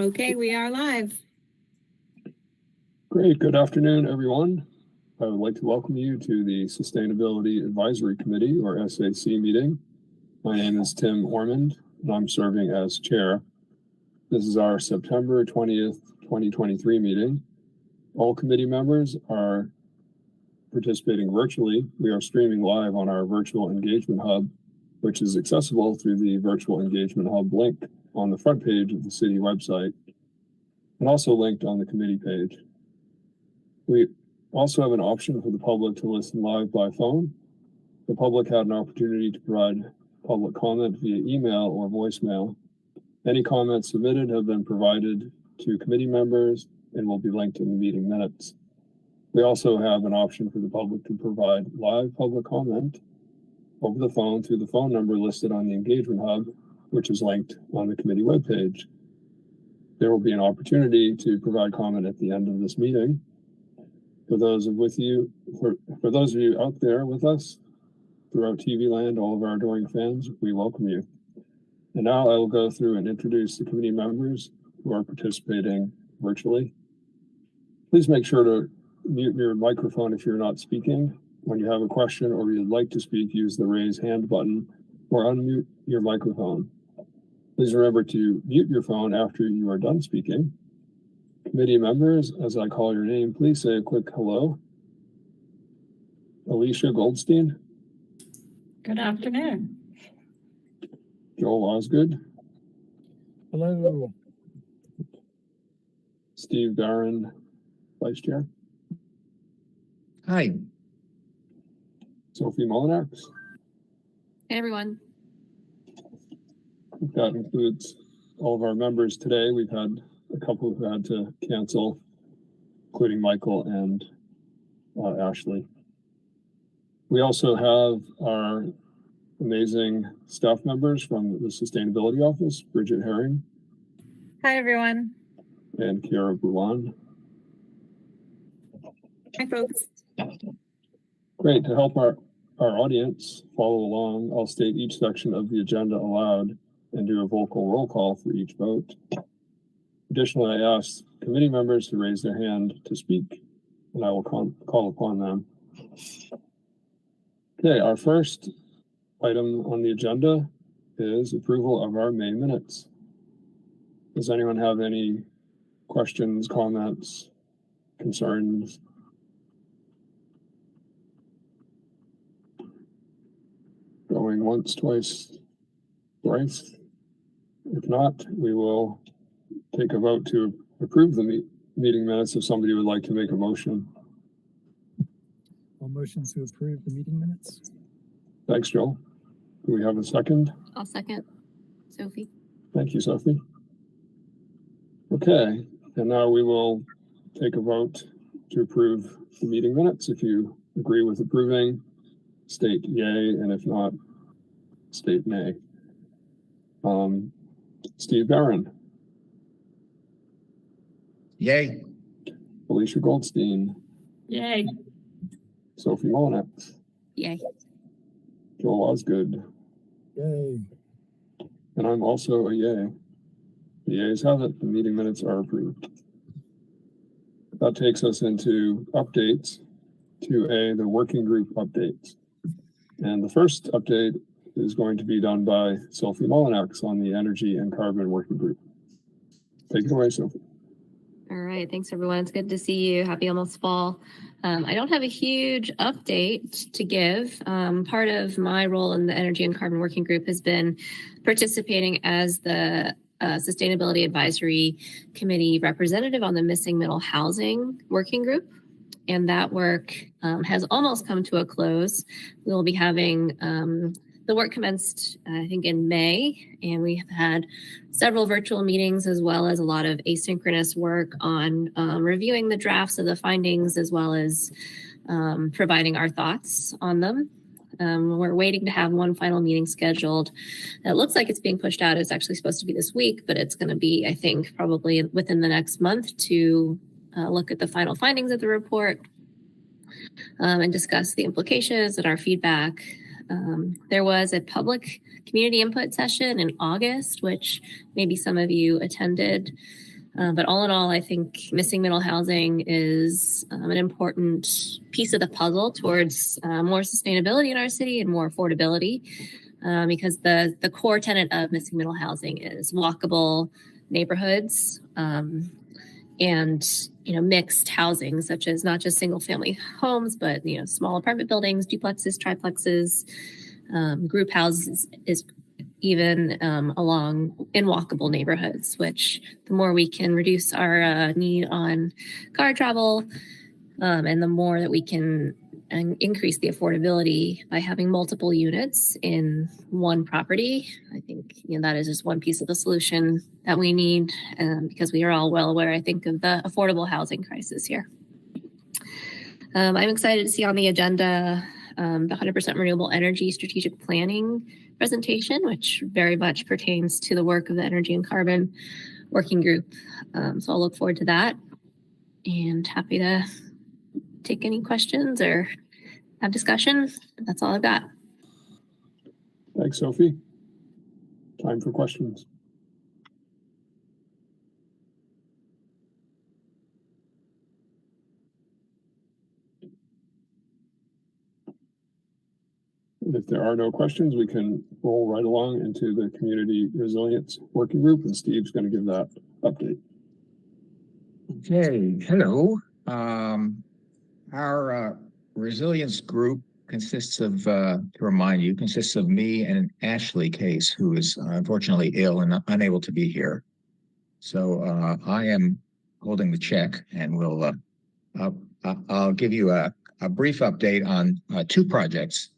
Okay, we are live. Great. Good afternoon, everyone. I would like to welcome you to the Sustainability Advisory Committee, or SAC, meeting. My name is Tim Ormond, and I'm serving as chair. This is our September 20th, 2023 meeting. All committee members are participating virtually. We are streaming live on our virtual engagement hub, which is accessible through the virtual engagement hub link on the front page of the city website, and also linked on the committee page. We also have an option for the public to listen live by phone. The public had an opportunity to provide public comment via email or voicemail. Any comments submitted have been provided to committee members and will be linked in the meeting minutes. We also have an option for the public to provide live public comment over the phone through the phone number listed on the engagement hub, which is linked on the committee webpage. There will be an opportunity to provide comment at the end of this meeting. For those of you out there with us throughout TV land, all of our adoring fans, we welcome you. And now I will go through and introduce the committee members who are participating virtually. Please make sure to mute your microphone if you're not speaking. When you have a question or you'd like to speak, use the raise hand button or unmute your microphone. Please remember to mute your phone after you are done speaking. Committee members, as I call your name, please say a quick hello. Alicia Goldstein. Good afternoon. Joel Osgood. Hello. Steve Barron, Vice Chair. Hi. Sophie Molinax. Hey, everyone. That includes all of our members today. We've had a couple who had to cancel, including Michael and Ashley. We also have our amazing staff members from the Sustainability Office, Bridget Herring. Hi, everyone. And Kiara Boulan. Hi, folks. Great. To help our audience follow along, I'll state each section of the agenda aloud and do a vocal roll call for each vote. Additionally, I ask committee members to raise their hand to speak, and I will call upon them. Okay, our first item on the agenda is approval of our May minutes. Does anyone have any questions, comments, concerns? Going once, twice, thrice. If not, we will take a vote to approve the meeting minutes if somebody would like to make a motion. All motions to approve the meeting minutes. Thanks, Joel. Do we have a second? I'll second. Sophie. Thank you, Sophie. Okay, and now we will take a vote to approve the meeting minutes. If you agree with approving, state yay, and if not, state nay. Steve Barron. Yay. Alicia Goldstein. Yay. Sophie Molinax. Yay. Joel Osgood. Yay. And I'm also a yay. The yays have it. The meeting minutes are approved. That takes us into updates, to the working group updates. And the first update is going to be done by Sophie Molinax on the Energy and Carbon Working Group. Take it away, Sophie. All right. Thanks, everyone. It's good to see you. Happy almost fall. I don't have a huge update to give. Part of my role in the Energy and Carbon Working Group has been participating as the Sustainability Advisory Committee representative on the Missing Middle Housing Working Group. And that work has almost come to a close. We will be having the work commenced, I think, in May, and we have had several virtual meetings as well as a lot of asynchronous work on reviewing the drafts of the findings as well as providing our thoughts on them. We're waiting to have one final meeting scheduled. It looks like it's being pushed out. It's actually supposed to be this week, but it's going to be, I think, probably within the next month to look at the final findings of the report and discuss the implications and our feedback. There was a public community input session in August, which maybe some of you attended. But all in all, I think missing middle housing is an important piece of the puzzle towards more sustainability in our city and more affordability, because the core tenet of missing middle housing is walkable neighborhoods, and mixed housing, such as not just single family homes, but small apartment buildings, duplexes, triplexes, group houses, is even along in walkable neighborhoods, which the more we can reduce our need on car travel, and the more that we can increase the affordability by having multiple units in one property, I think that is just one piece of the solution that we need, because we are all well aware, I think, of the affordable housing crisis here. I'm excited to see on the agenda the 100% renewable energy strategic planning presentation, which very much pertains to the work of the Energy and Carbon Working Group. So I'll look forward to that, and happy to take any questions or have discussion. That's all I've got. Thanks, Sophie. Time for questions. And if there are no questions, we can roll right along into the Community Resilience Working Group, and Steve's going to give that update. Okay, hello. Our resilience group consists of, to remind you, consists of me and Ashley Case, who is unfortunately ill and unable to be here. So I am holding the check, and I'll give you a brief update on two projects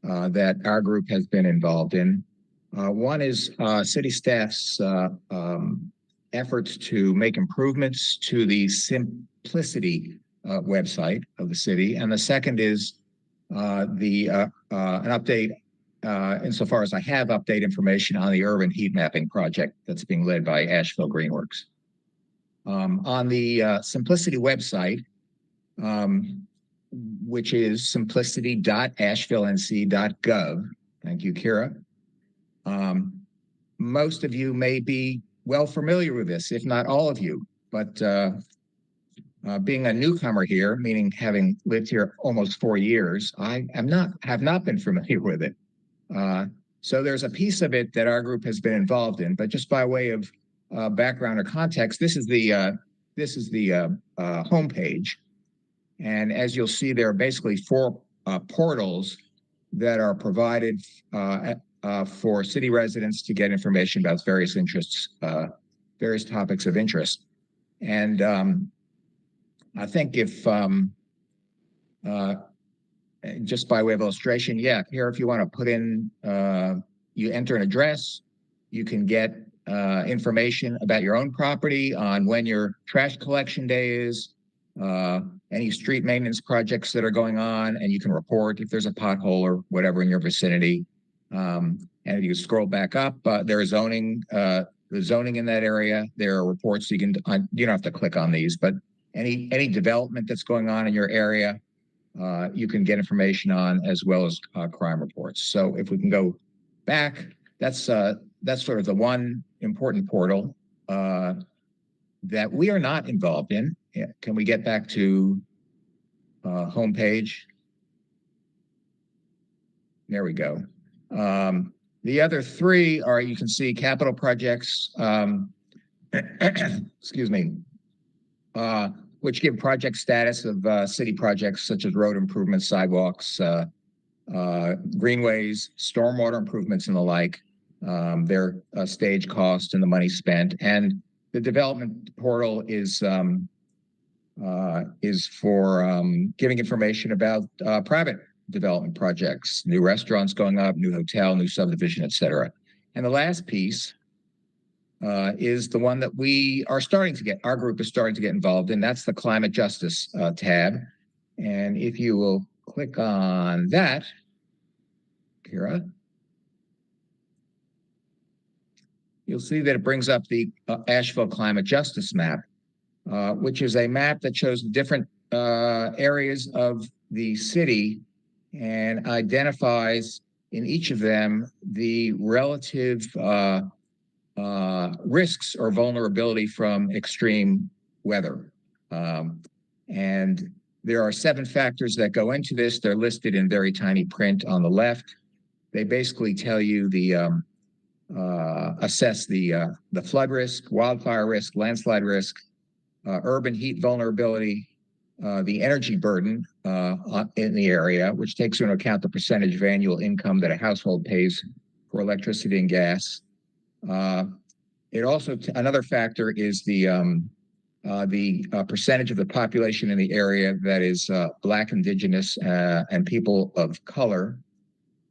that our group has been involved in. One is city staff's efforts to make improvements to the Simplicity website of the city, and the second is an update, insofar as I have update information on the urban heat mapping project that's being led by Asheville Greenworks. On the Simplicity website, which is simplicity.asheville.nc.gov. Thank you, Kira. Most of you may be well familiar with this, if not all of you, but being a newcomer here, meaning having lived here almost 4 years, I have not been familiar with it. So there's a piece of it that our group has been involved in, but just by way of background or context, this is the homepage. And as you'll see, there are basically 4 portals that are provided for city residents to get information about various interests, various topics of interest. And I think if, just by way of illustration, yeah, here, if you want to put in, you enter an address, you can get information about your own property, on when your trash collection day is, any street maintenance projects that are going on, and you can report if there's a pothole or whatever in your vicinity. And if you scroll back up, there is zoning, the zoning in that area. There are reports you don't have to click on these, but any development that's going on in your area, you can get information on, as well as crime reports. So if we can go back, that's sort of the one important portal that we are not involved in. Yeah. Can we get back to homepage? There we go. The other 3 are, you can see, capital projects, excuse me, which give project status of city projects such as road improvements, sidewalks, greenways, stormwater improvements, and the like, their stage cost and the money spent. And the development portal is for giving information about private development projects, new restaurants going up, new hotel, new subdivision, et cetera. And the last piece is the one that our group is starting to get involved in. That's the climate justice tab. And if you will click on that, Kira, you'll see that it brings up the Asheville climate justice map, which is a map that shows the different areas of the city and identifies in each of them the relative risks or vulnerability from extreme weather. And there are 7 factors that go into this. They're listed in very tiny print on the left. They basically tell you assess the flood risk, wildfire risk, landslide risk, urban heat vulnerability, the energy burden in the area, which takes into account the percentage of annual income that a household pays for electricity and gas. It also another factor is the percentage of the population in the area that is Black, Indigenous, and people of color.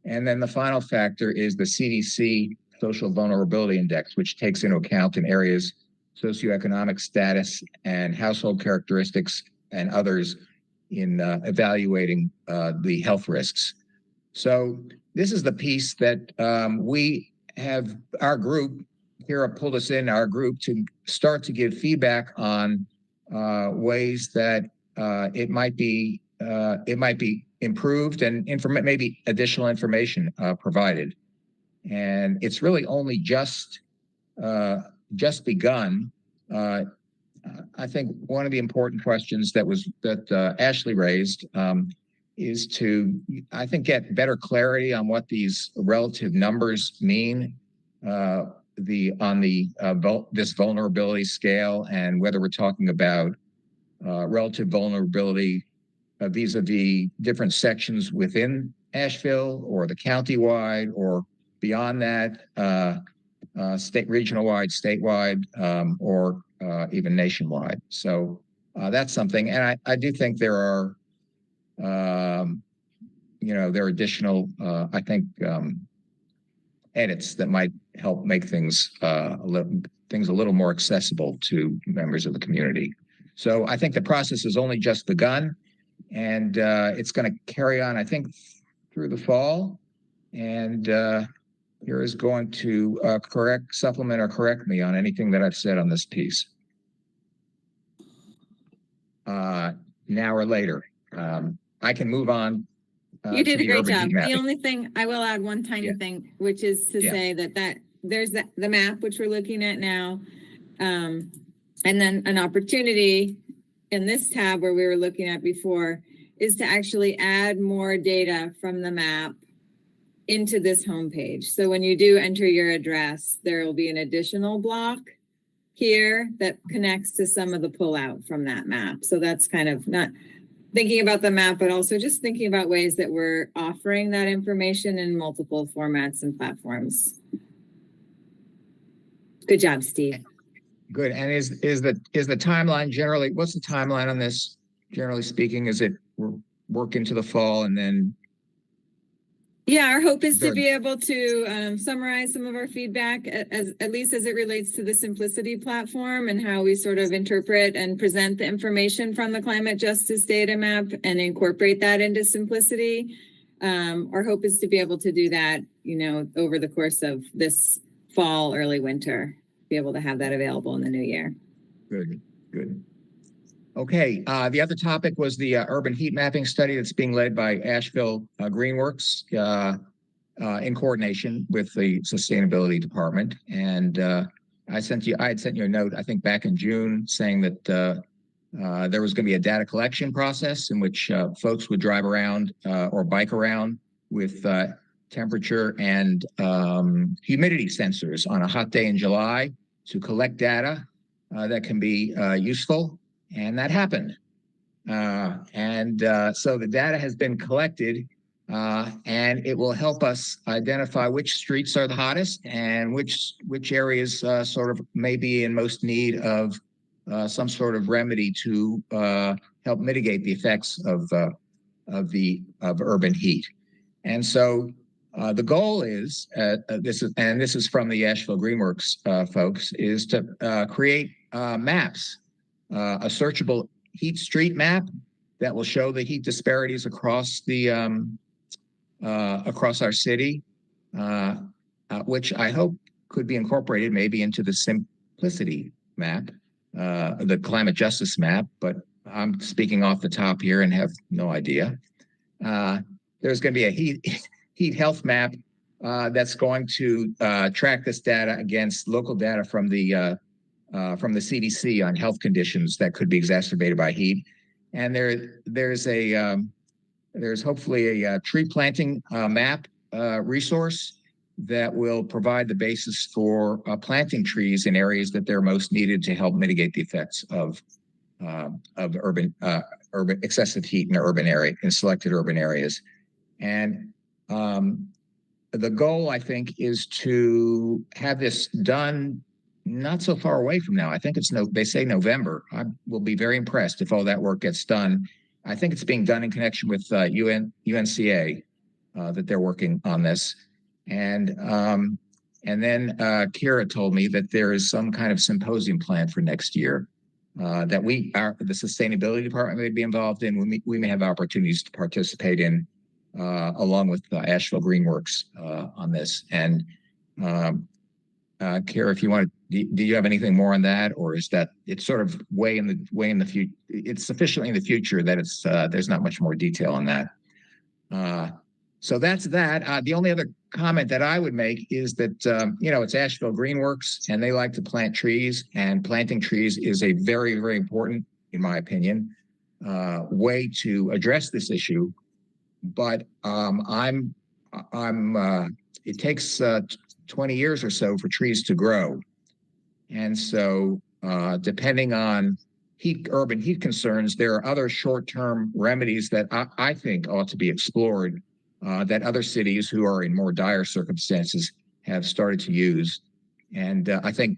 And then the final factor is the CDC Social Vulnerability Index, which takes into account in areas socioeconomic status and household characteristics and others in evaluating the health risks. So this is the piece that we have our group here pulled us in our group to start to give feedback on ways that it might be improved and maybe additional information provided. And it's really only just begun. I think one of the important questions that Ashley raised is to, I think, get better clarity on what these relative numbers mean this vulnerability scale, and whether we're talking about relative vulnerability vis-a-vis different sections within Asheville or the county-wide or beyond that, regional-wide, statewide, or even nationwide. So that's something. And I do think there are, there are additional, I think, edits that might help make things a little more accessible to members of the community. So I think the process has only just begun, and it's going to carry on, I think, through the fall. And here is going to supplement or correct me on anything that I've said on this piece. Now or later. I can move on. You did a great job. The mapping. only thing, I will add one tiny thing, which is to say that there's the map, which we're looking at now. And then an opportunity in this tab where we were looking at before is to actually add more data from the map into this homepage. So when you do enter your address, there will be an additional block here that connects to some of the pullout from that map. So that's kind of not thinking about the map, but also just thinking about ways that we're offering that information in multiple formats and platforms. Good job, Steve. Good. And is the timeline generally, what's the timeline on this, generally speaking? Is it work into the fall and then? Yeah, our hope is to be able to summarize some of our feedback, at least as it relates to the Simplicity platform and how we sort of interpret and present the information from the climate justice data map and incorporate that into Simplicity. Our hope is to be able to do that, over the course of this fall, early winter, be able to have that available in the new year. Good. Okay, the other topic was the urban heat mapping study that's being led by Asheville Greenworks in coordination with the sustainability department. And I had sent you a note, I think back in June, saying that there was going to be a data collection process in which folks would drive around or bike around with temperature and humidity sensors on a hot day in July to collect data that can be useful. And that happened. So the data has been collected and it will help us identify which streets are the hottest and which areas sort of may be in most need of some sort of remedy to help mitigate the effects of urban heat. And so the goal is, this is from the Asheville Greenworks folks, is to create maps. A searchable heat street map that will show the heat disparities across the across our city, which I hope could be incorporated maybe into the Simplicity map, the climate justice map. But I'm speaking off the top here and have no idea. There's going to be a heat health map that's going to track this data against local data from the CDC on health conditions that could be exacerbated by heat. And there's hopefully a tree planting map resource that will provide the basis for planting trees in areas that they're most needed to help mitigate the effects of urban excessive heat in selected urban areas. And the goal, I think, is to have this done not so far away from now. I think they say November. I will be very impressed if all that work gets done. I think it's being done in connection with UNCA that they're working on this. And then Kira told me that there is some kind of symposium planned for next year that the sustainability department may be involved in. We may have opportunities to participate in along with Asheville Greenworks on this. And Kira, if you want, do you have anything more on that, or is that it's sort of way in the future? It's sufficiently in the future that it's there's not much more detail on that. So that's that. The only other comment that I would make is that it's Asheville Greenworks, and they like to plant trees, and planting trees is a very, very important, in my opinion, way to address this issue. But it takes 20 years or so for trees to grow. And so depending on urban heat concerns, there are other short-term remedies that I think ought to be explored that other cities who are in more dire circumstances have started to use. And I think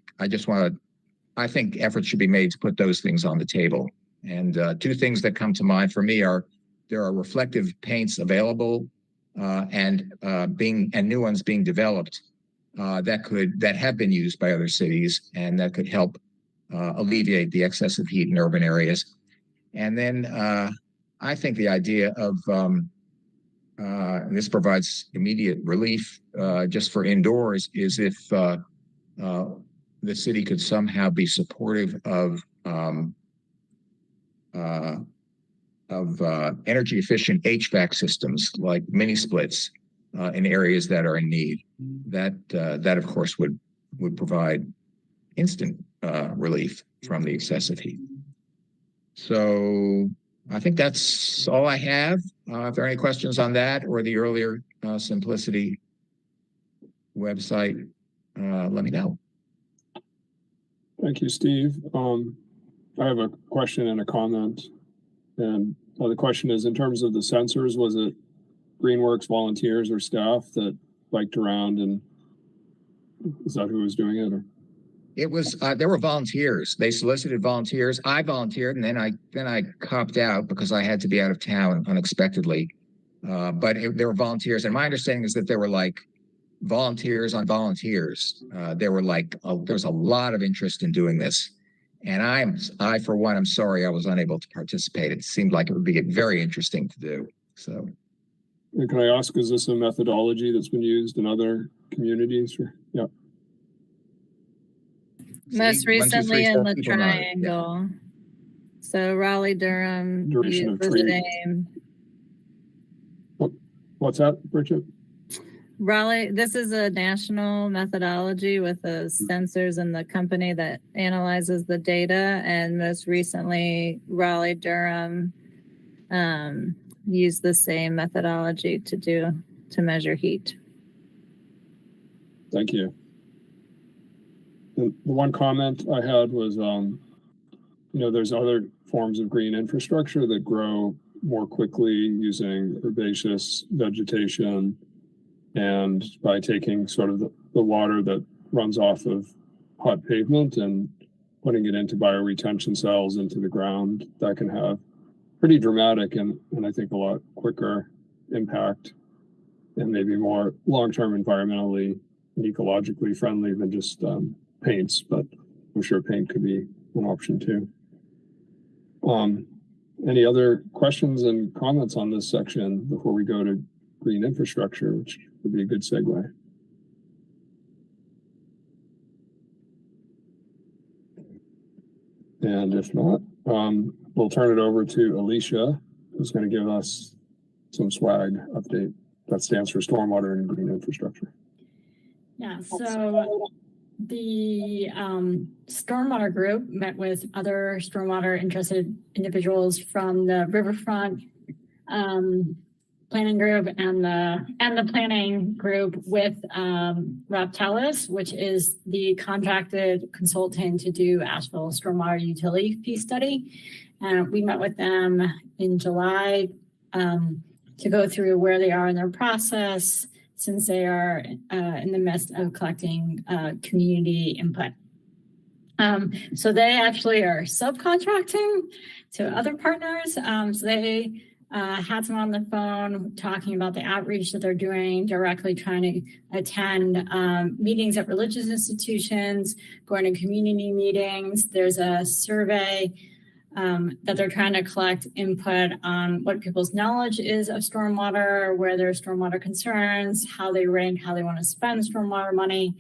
efforts should be made to put those things on the table. And two things that come to mind for me are there are reflective paints available and new ones being developed that have been used by other cities and that could help alleviate the excessive heat in urban areas. And then I think the idea of this provides immediate relief just for indoors is if the city could somehow be supportive of energy efficient HVAC systems like mini splits in areas that are in need. That of course would provide instant relief from the excessive heat. So I think that's all I have. If there are any questions on that or the earlier Simplicity website, let me know. Thank you, Steve. I have a question and a comment. And the question is, in terms of the sensors, was it Greenworks volunteers or staff that biked around, and is that who was doing it? Or? It was there were volunteers. They solicited volunteers. I volunteered, and then I copped out because I had to be out of town unexpectedly. But there were volunteers, and my understanding is that there were like volunteers on volunteers. There was a lot of interest in doing this, and I for one, I'm sorry I was unable to participate. It seemed like it would be very interesting to do. So, and can I ask, is this a methodology that's been used in other communities? Or, yeah. Most recently in the Triangle. Yeah. So Raleigh, Durham, duration of tree. What's that, Bridget? Raleigh, this is a national methodology with the sensors and the company that analyzes the data. And most recently, Raleigh, Durham used the same methodology to measure heat. Thank you. The one comment I had was, there's other forms of green infrastructure that grow more quickly using herbaceous vegetation and by taking sort of the water that runs off of hot pavement and putting it into bioretention cells into the ground. That can have pretty dramatic and I think a lot quicker impact and maybe more long-term environmentally and ecologically friendly than just paints, but I'm sure paint could be an option too. Any other questions and comments on this section before we go to green infrastructure, which would be a good segue? And if not, we'll turn it over to Alicia, who's going to give us some SWAG update. That stands for Stormwater and Green Infrastructure. Yeah, so the stormwater group met with other stormwater interested individuals from the riverfront planning group and the planning group with Raptalis, which is the contracted consultant to do Asheville stormwater utility fee study. We met with them in July to go through where they are in their process, since they are in the midst of collecting community input. So they actually are subcontracting to other partners. So they had someone on the phone talking about the outreach that they're doing, directly trying to attend meetings at religious institutions, going to community meetings. There's a survey that they're trying to collect input on what people's knowledge is of stormwater, where there's stormwater concerns, how they rank, how they want to spend stormwater money.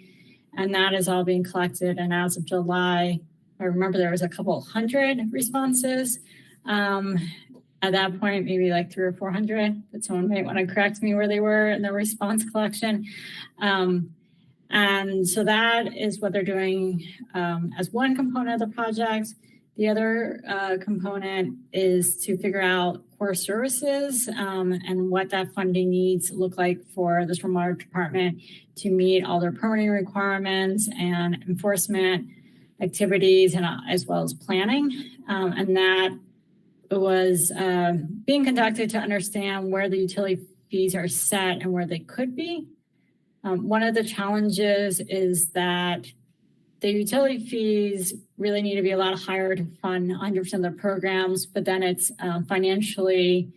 And that is all being collected. And as of July, I remember there was a couple hundred responses. At that point, maybe like 300 or 400, but someone might want to correct me where they were in the response collection. And so that is what they're doing as one component of the project. The other component is to figure out core services and what that funding needs look like for the stormwater department to meet all their permitting requirements and enforcement activities, and as well as planning. And that was being conducted to understand where the utility fees are set and where they could be. One of the challenges is that the utility fees really need to be a lot higher to fund 100% of the programs, but then it's financially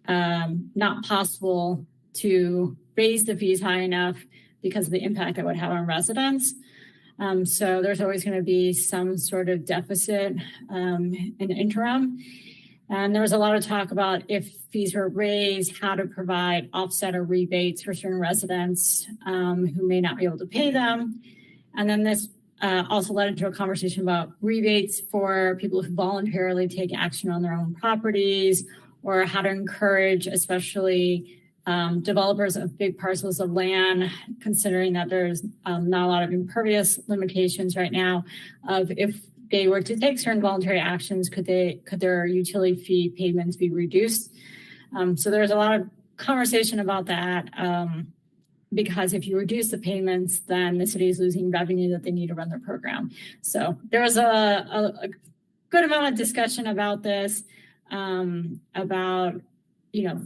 not possible to raise the fees high enough because of the impact that would have on residents. So there's always going to be some sort of deficit in the interim. And there was a lot of talk about if fees were raised, how to provide offset or rebates for certain residents who may not be able to pay them. And then this also led into a conversation about rebates for people who voluntarily take action on their own properties, or how to encourage, especially developers of big parcels of land, considering that there's not a lot of impervious limitations right now, of if they were to take certain voluntary actions, could their utility fee payments be reduced? So there's a lot of conversation about that. Because if you reduce the payments, then the city is losing revenue that they need to run their program. So there was a good amount of discussion about this, about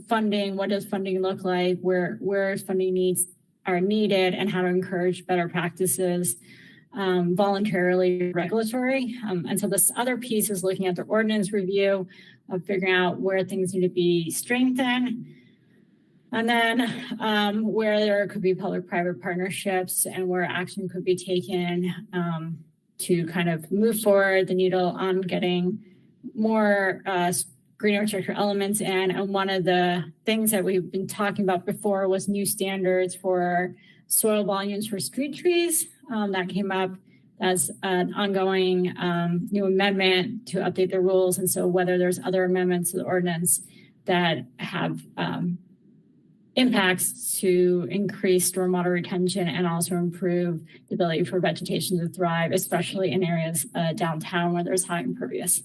funding. What does funding look like? Where funding needs are needed, and how to encourage better practices, voluntarily regulatory. And so this other piece is looking at the ordinance review of figuring out where things need to be strengthened. And then where there could be public-private partnerships and where action could be taken to kind of move forward the needle on getting more green infrastructure elements in. And one of the things that we've been talking about before was new standards for soil volumes for street trees. That came up as an ongoing new amendment to update the rules. And so whether there's other amendments to the ordinance that have impacts to increase stormwater retention and also improve the ability for vegetation to thrive, especially in areas downtown where there's high impervious.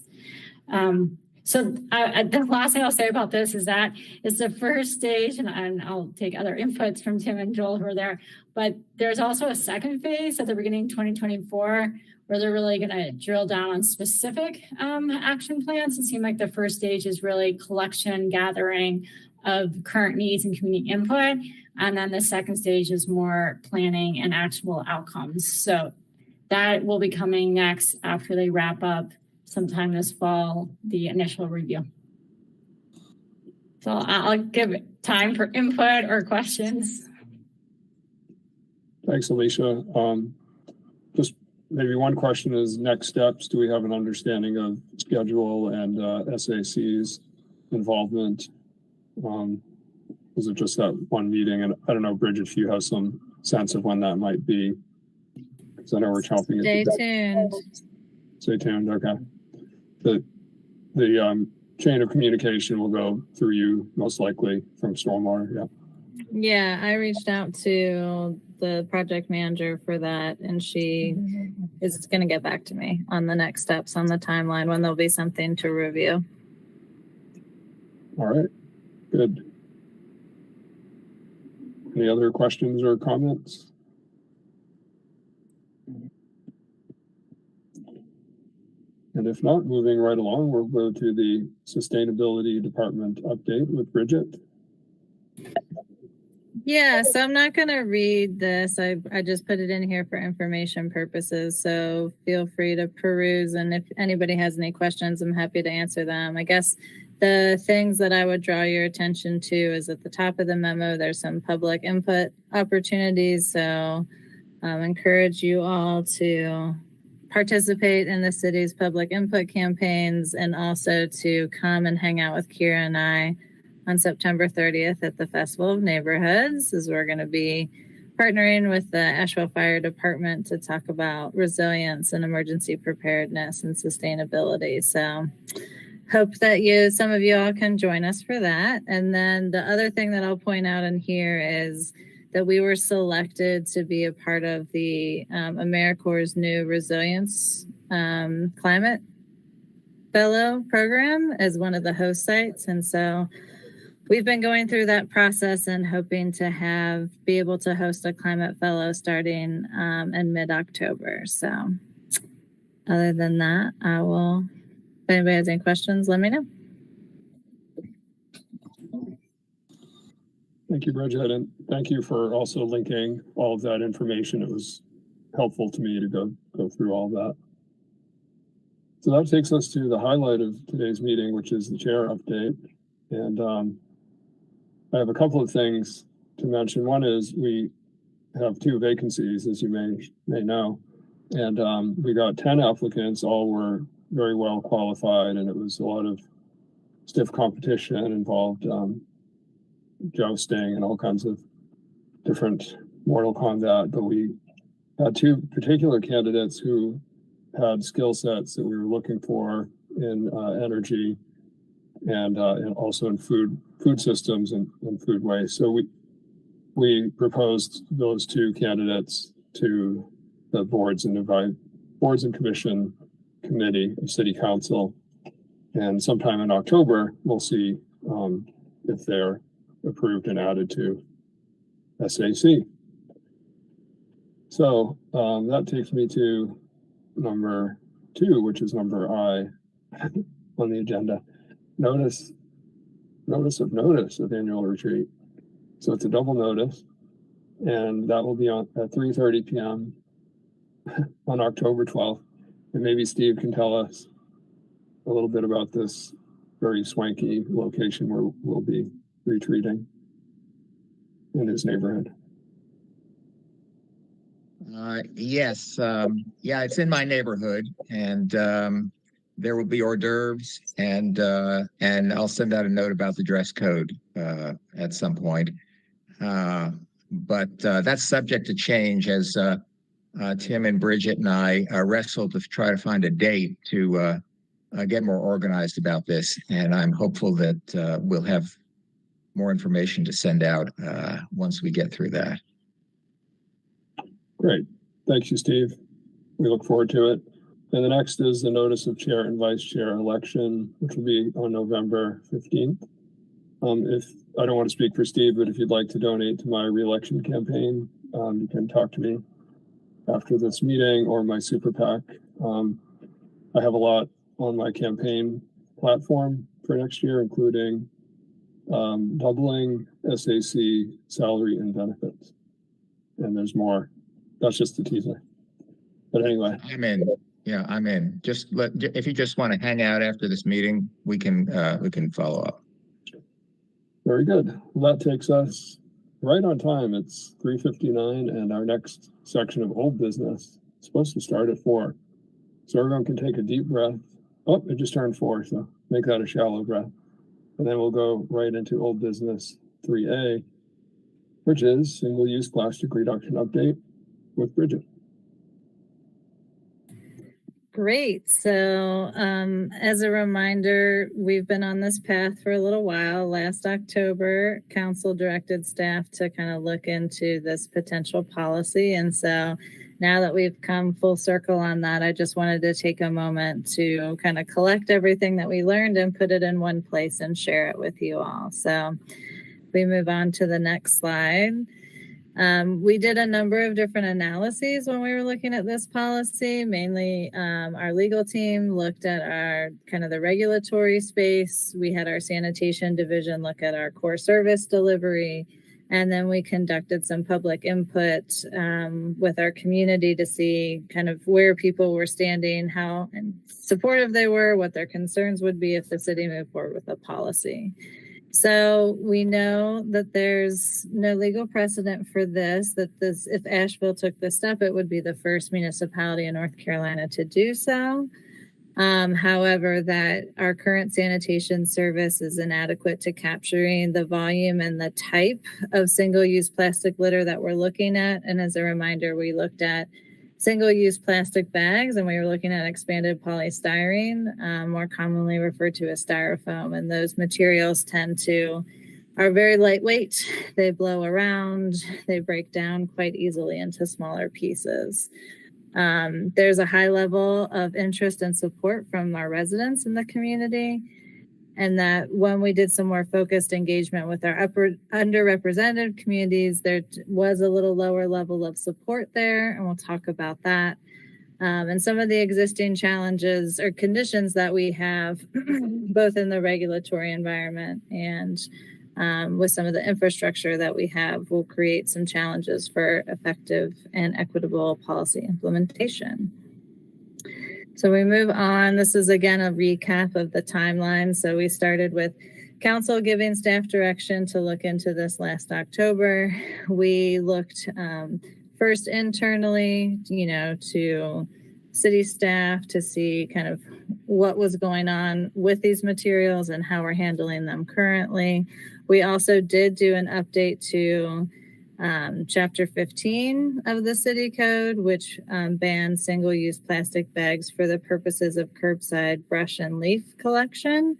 So the last thing I'll say about this is that it's the first stage, and I'll take other inputs from Tim and Joel who are there, but there's also a second phase at the beginning of 2024 where they're really going to drill down on specific action plans. It seemed like the first stage is really collection, gathering of current needs and community input. And then the second stage is more planning and actual outcomes. So that will be coming next after they wrap up sometime this fall, the initial review. So I'll give time for input or questions. Thanks, Alicia. Just maybe one question is next steps. Do we have an understanding of schedule and SAC's involvement? Was it just that one meeting? And I don't know, Bridget, if you have some sense of when that might be, because I know we're chomping at the bit. Stay tuned. Stay tuned. Okay. The chain of communication will go through you most likely from stormwater. Yeah. Yeah, I reached out to the project manager for that, and she is going to get back to me on the next steps on the timeline when there'll be something to review. All right, good. Any other questions or comments? And if not, moving right along, we'll go to the Sustainability Department update with Bridget. Yeah, so I'm not going to read this. I just put it in here for information purposes. So feel free to peruse. And if anybody has any questions, I'm happy to answer them. I guess the things that I would draw your attention to is at the top of the memo, there's some public input opportunities. So encourage you all to participate in the city's public input campaigns and also to come and hang out with Kira and I on September 30th at the Festival of Neighborhoods, as we're going to be partnering with the Asheville Fire Department to talk about resilience and emergency preparedness and sustainability. So hope that some of you all can join us for that. And then the other thing that I'll point out in here is that we were selected to be a part of the AmeriCorps' new Resilience Climate Fellow program as one of the host sites. And so we've been going through that process and hoping to be able to host a climate fellow starting in mid-October. So other than that, if anybody has any questions, let me know. Thank you, Bridget, and thank you for also linking all of that information. It was helpful to me to go through all that. So that takes us to the highlight of today's meeting, which is the chair update. And I have a couple of things to mention. One is we have 2 vacancies, as you may know, and we got 10 applicants. All were very well qualified, and it was a lot of stiff competition involved. Jousting and all kinds of different Mortal Kombat, but we had 2 particular candidates who had skill sets that we were looking for in energy and also in food systems and food waste. So we proposed those 2 candidates to the boards and commission committee of City Council, and sometime in October we'll see if they're approved and added to SAC. So that takes me to number 2, which is number I on the agenda. Notice of annual retreat. So it's a double notice, and that will be on at 3:30 p.m. on October 12th. And maybe Steve can tell us a little bit about this very swanky location where we'll be retreating in his neighborhood. Yes, it's in my neighborhood, and there will be hors d'oeuvres, and I'll send out a note about the dress code at some point. But that's subject to change as Tim and Bridget and I wrestled to try to find a date to get more organized about this, and I'm hopeful that we'll have more information to send out once we get through that. Great. Thank you, Steve. We look forward to it. And the next is the notice of chair and vice chair election, which will be on November 15th. If I don't want to speak for Steve, but if you'd like to donate to my reelection campaign, you can talk to me after this meeting or my super PAC. I have a lot on my campaign platform for next year, including doubling SAC salary and benefits. And there's more. That's just the teaser. But anyway. I'm in. Yeah, I'm in. If you just want to hang out after this meeting, we can follow up. Very good. Well, that takes us right on time. It's 3:59, and our next section of old business is supposed to start at 4. So everyone can take a deep breath. Oh, it just turned 4, so make that a shallow breath. And then we'll go right into old business 3A, which is single-use plastic reduction update with Bridget. Great. So, as a reminder, we've been on this path for a little while. Last October, council directed staff to kind of look into this potential policy. And so now that we've come full circle on that, I just wanted to take a moment to kind of collect everything that we learned and put it in one place and share it with you all. So we move on to the next slide. We did a number of different analyses when we were looking at this policy. Mainly, our legal team looked at our kind of the regulatory space. We had our sanitation division look at our core service delivery. And then we conducted some public input with our community to see kind of where people were standing, how supportive they were, what their concerns would be if the city moved forward with a policy. So we know that there's no legal precedent for this, if Asheville took this step, it would be the first municipality in North Carolina to do so. However, that our current sanitation service is inadequate to capturing the volume and the type of single-use plastic litter that we're looking at. And as a reminder, we looked at single-use plastic bags, and we were looking at expanded polystyrene, more commonly referred to as styrofoam. And those materials are very lightweight. They blow around. They break down quite easily into smaller pieces. There's a high level of interest and support from our residents in the community. And that when we did some more focused engagement with our underrepresented communities, there was a little lower level of support there, and we'll talk about that. And some of the existing challenges or conditions that we have, both in the regulatory environment and with some of the infrastructure that we have, will create some challenges for effective and equitable policy implementation. So we move on. This is again a recap of the timeline. So we started with council giving staff direction to look into this last October. We looked first internally, to city staff to see kind of what was going on with these materials and how we're handling them currently. We also did do an update to Chapter 15 of the city code, which bans single-use plastic bags for the purposes of curbside brush and leaf collection.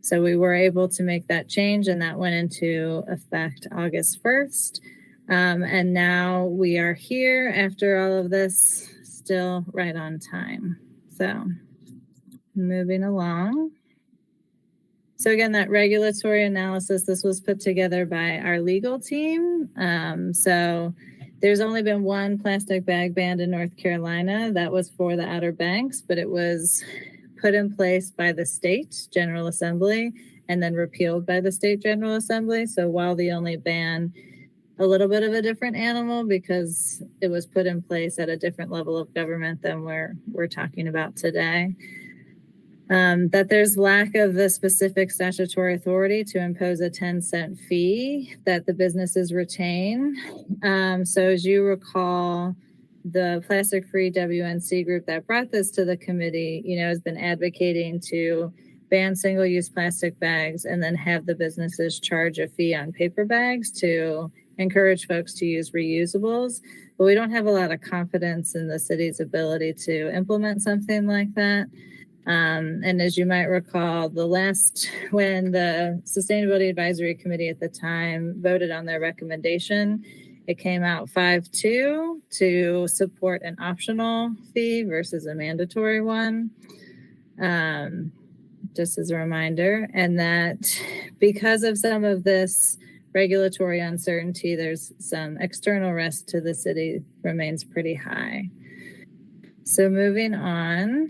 So we were able to make that change, and that went into effect August 1st. And now we are here after all of this, still right on time. So moving along. So again, that regulatory analysis, this was put together by our legal team. So there's only been one plastic bag ban in North Carolina. That was for the Outer Banks, but it was put in place by the state General Assembly and then repealed by the state General Assembly. So while the only ban, a little bit of a different animal because it was put in place at a different level of government than we're talking about today. That there's lack of the specific statutory authority to impose a 10-cent fee that the businesses retain. So as you recall, the plastic-free WNC group that brought this to the committee, has been advocating to ban single-use plastic bags and then have the businesses charge a fee on paper bags to encourage folks to use reusables. But we don't have a lot of confidence in the city's ability to implement something like that. And as you might recall, when the Sustainability Advisory Committee at the time voted on their recommendation, it came out 5-2 to support an optional fee versus a mandatory one, just as a reminder. And that because of some of this regulatory uncertainty, there's some external risk to the city remains pretty high. So moving on.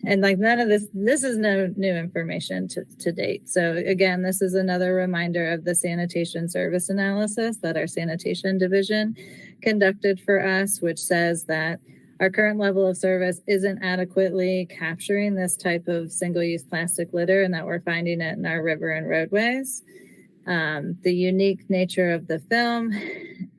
And none of this is no new information to date. So again, this is another reminder of the sanitation service analysis that our sanitation division conducted for us, which says that our current level of service isn't adequately capturing this type of single-use plastic litter and that we're finding it in our river and roadways. The unique nature of the film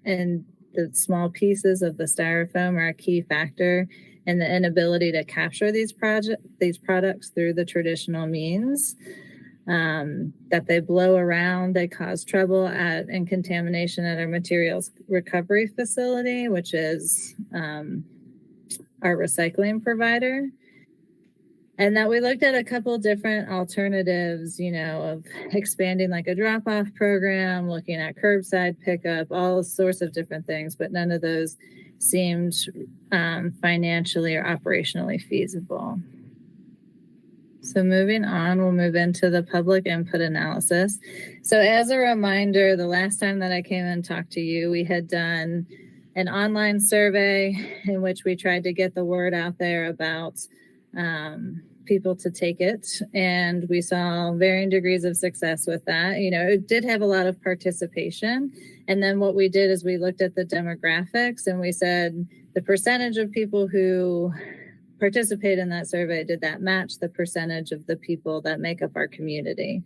and the small pieces of the styrofoam are a key factor and the inability to capture these products through the traditional means, that they blow around, they cause trouble and contamination at our materials recovery facility, which is our recycling provider. And that we looked at a couple different alternatives, of expanding like a drop-off program, looking at curbside pickup, all sorts of different things, but none of those seemed financially or operationally feasible. So moving on, we'll move into the public input analysis. So as a reminder, the last time that I came and talked to you, we had done an online survey in which we tried to get the word out there about people to take it. And we saw varying degrees of success with that. It did have a lot of participation. And then what we did is we looked at the demographics and we said the percentage of people who participate in that survey, did that match the percentage of the people that make up our community?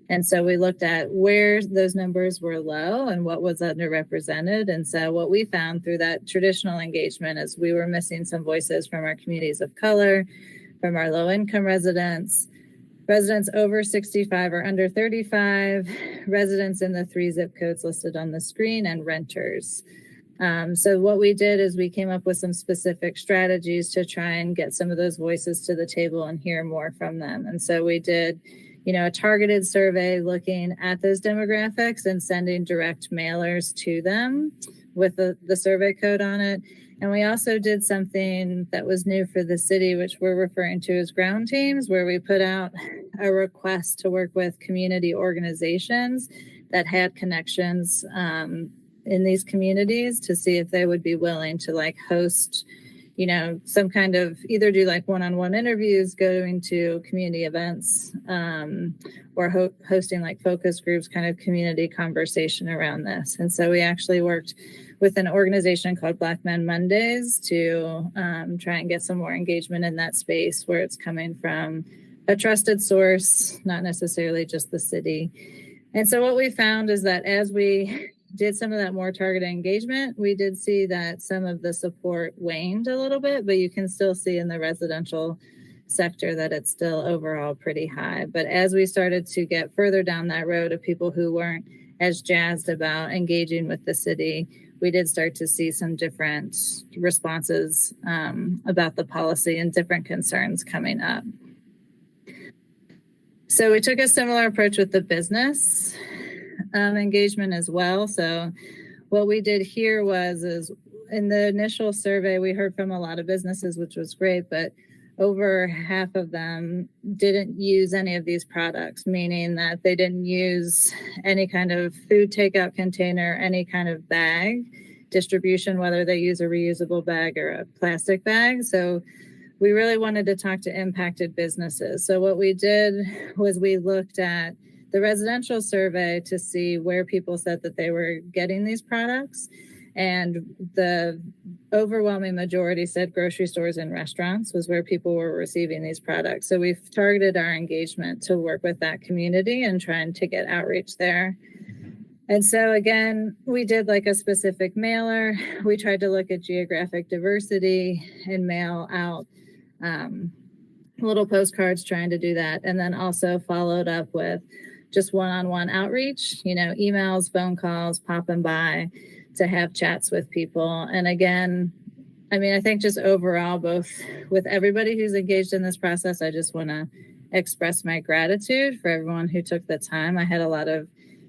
And so we looked at where those numbers were low and what was underrepresented. And so what we found through that traditional engagement is we were missing some voices from our communities of color, from our low-income residents over 65 or under 35, residents in the 3 zip codes listed on the screen, and renters. So what we did is we came up with some specific strategies to try and get some of those voices to the table and hear more from them. And so we did a targeted survey looking at those demographics and sending direct mailers to them with the survey code on it. And we also did something that was new for the city, which we're referring to as ground teams, where we put out a request to work with community organizations that had connections in these communities to see if they would be willing to host some kind of either do one-on-one interviews, going to community events, or hosting focus groups, kind of community conversation around this. And so we actually worked with an organization called Black Men Mondays to try and get some more engagement in that space where it's coming from a trusted source, not necessarily just the city. And so what we found is that as we did some of that more targeted engagement, we did see that some of the support waned a little bit, but you can still see in the residential sector that it's still overall pretty high. But as we started to get further down that road of people who weren't as jazzed about engaging with the city, we did start to see some different responses about the policy and different concerns coming up. So we took a similar approach with the business engagement as well. So what we did here is in the initial survey, we heard from a lot of businesses, which was great, but over half of them didn't use any of these products, meaning that they didn't use any kind of food takeout container, any kind of bag distribution, whether they use a reusable bag or a plastic bag. So we really wanted to talk to impacted businesses. So what we did was we looked at the residential survey to see where people said that they were getting these products. And the overwhelming majority said grocery stores and restaurants was where people were receiving these products. So we've targeted our engagement to work with that community and trying to get outreach there. And so again, we did a specific mailer. We tried to look at geographic diversity and mail out little postcards trying to do that. And then also followed up with just one-on-one outreach, emails, phone calls, popping by to have chats with people. And again, I think just overall, both with everybody who's engaged in this process, I just want to express my gratitude for everyone who took the time. I had a lot of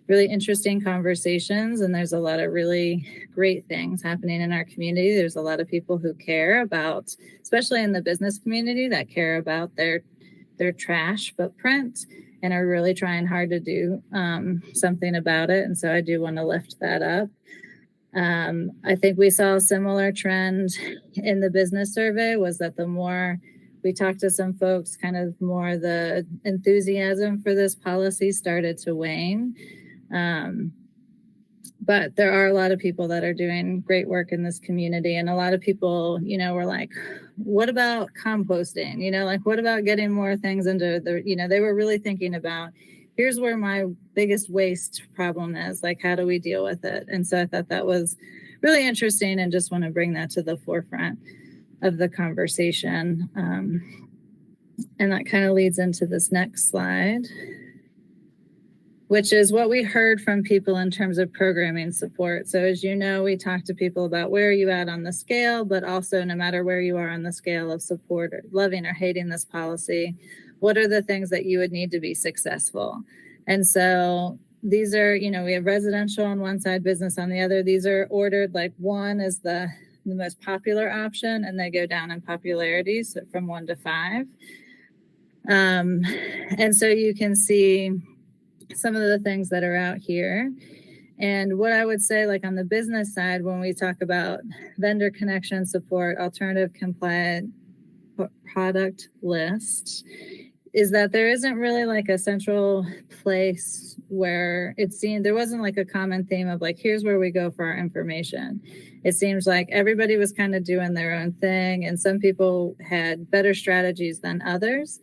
really interesting conversations, and there's a lot of really great things happening in our community. There's a lot of people who care about, especially in the business community, that care about their trash footprint and are really trying hard to do something about it. And so I do want to lift that up. I think we saw a similar trend in the business survey, was that the more we talked to some folks, kind of more the enthusiasm for this policy started to wane. But there are a lot of people that are doing great work in this community. And a lot of people, were like, what about composting? What about getting more things into they were really thinking about, here's where my biggest waste problem is. How do we deal with it? And so I thought that was really interesting and just want to bring that to the forefront of the conversation. And that kind of leads into this next slide. which is what we heard from people in terms of programming support. So as you know, we talked to people about where are you at on the scale, but also no matter where you are on the scale of support or loving or hating this policy, what are the things that you would need to be successful? And so these are, we have residential on one side, business on the other. These are ordered like 1 is the most popular option, and they go down in popularity, so from 1 to 5. And so you can see some of the things that are out here. And what I would say, like on the business side, when we talk about vendor connection support, alternative compliant product list, is that there isn't really like a central place where it seemed there wasn't like a common theme of like, here's where we go for our information. It seems like everybody was kind of doing their own thing, and some people had better strategies than others.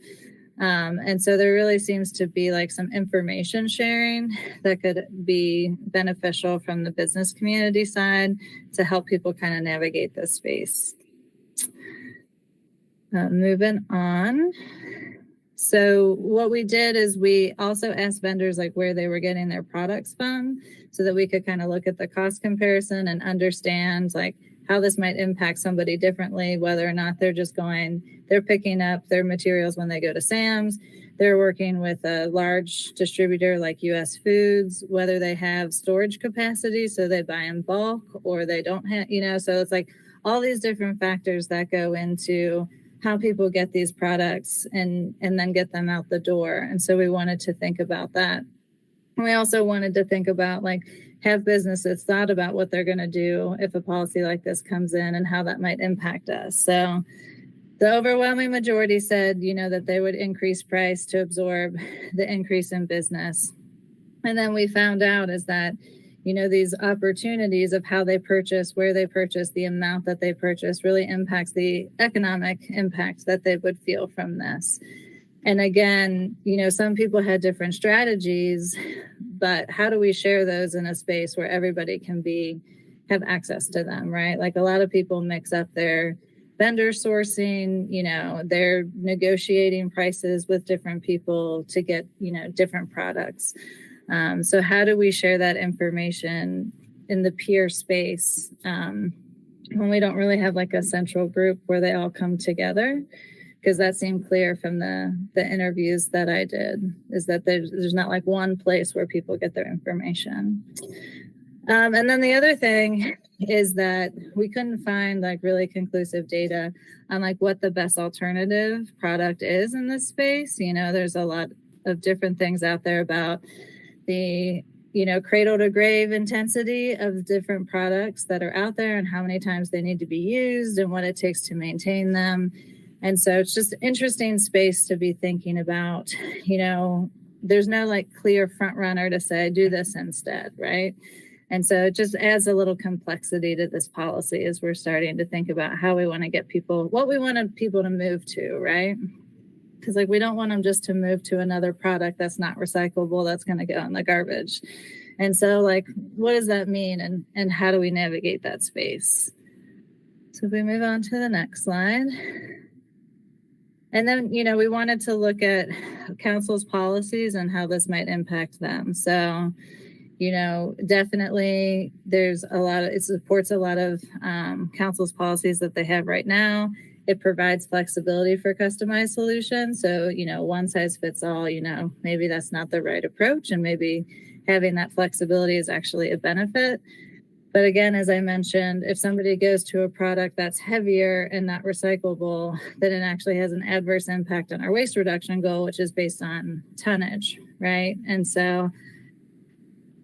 And so there really seems to be like some information sharing that could be beneficial from the business community side to help people kind of navigate this space. Moving on. So what we did is we also asked vendors like where they were getting their products from so that we could kind of look at the cost comparison and understand like how this might impact somebody differently, whether or not they're picking up their materials when they go to Sam's, they're working with a large distributor like US Foods, whether they have storage capacity, so they buy in bulk, or they don't have, so it's like all these different factors that go into how people get these products and then get them out the door. And so we wanted to think about that. And we also wanted to think about like, have businesses thought about what they're going to do if a policy like this comes in and how that might impact us. So the overwhelming majority said, that they would increase price to absorb the increase in business. And then we found out is that, these opportunities of how they purchase, where they purchase, the amount that they purchase really impacts the economic impact that they would feel from this. And again, some people had different strategies, but how do we share those in a space where everybody can have access to them, right? Like a lot of people mix up their vendor sourcing, they're negotiating prices with different people to get, different products. So how do we share that information in the peer space when we don't really have like a central group where they all come together? Because that seemed clear from the interviews that I did, is that there's not like one place where people get their information. And then the other thing is that we couldn't find like really conclusive data on like what the best alternative product is in this space. There's a lot of different things out there about the cradle to grave intensity of different products that are out there and how many times they need to be used and what it takes to maintain them. And so it's just an interesting space to be thinking about. There's no like clear front runner to say do this instead, right? And so it just adds a little complexity to this policy as we're starting to think about how we want to get what we want people to move to, right? Because like we don't want them just to move to another product that's not recyclable, that's going to go in the garbage. And so like, what does that mean? And how do we navigate that space? So if we move on to the next slide. And then, we wanted to look at council's policies and how this might impact them. So, definitely it supports a lot of council's policies that they have right now. It provides flexibility for customized solutions. So, one size fits all, maybe that's not the right approach, and maybe having that flexibility is actually a benefit. But again, as I mentioned, if somebody goes to a product that's heavier and not recyclable, then it actually has an adverse impact on our waste reduction goal, which is based on tonnage, right? And so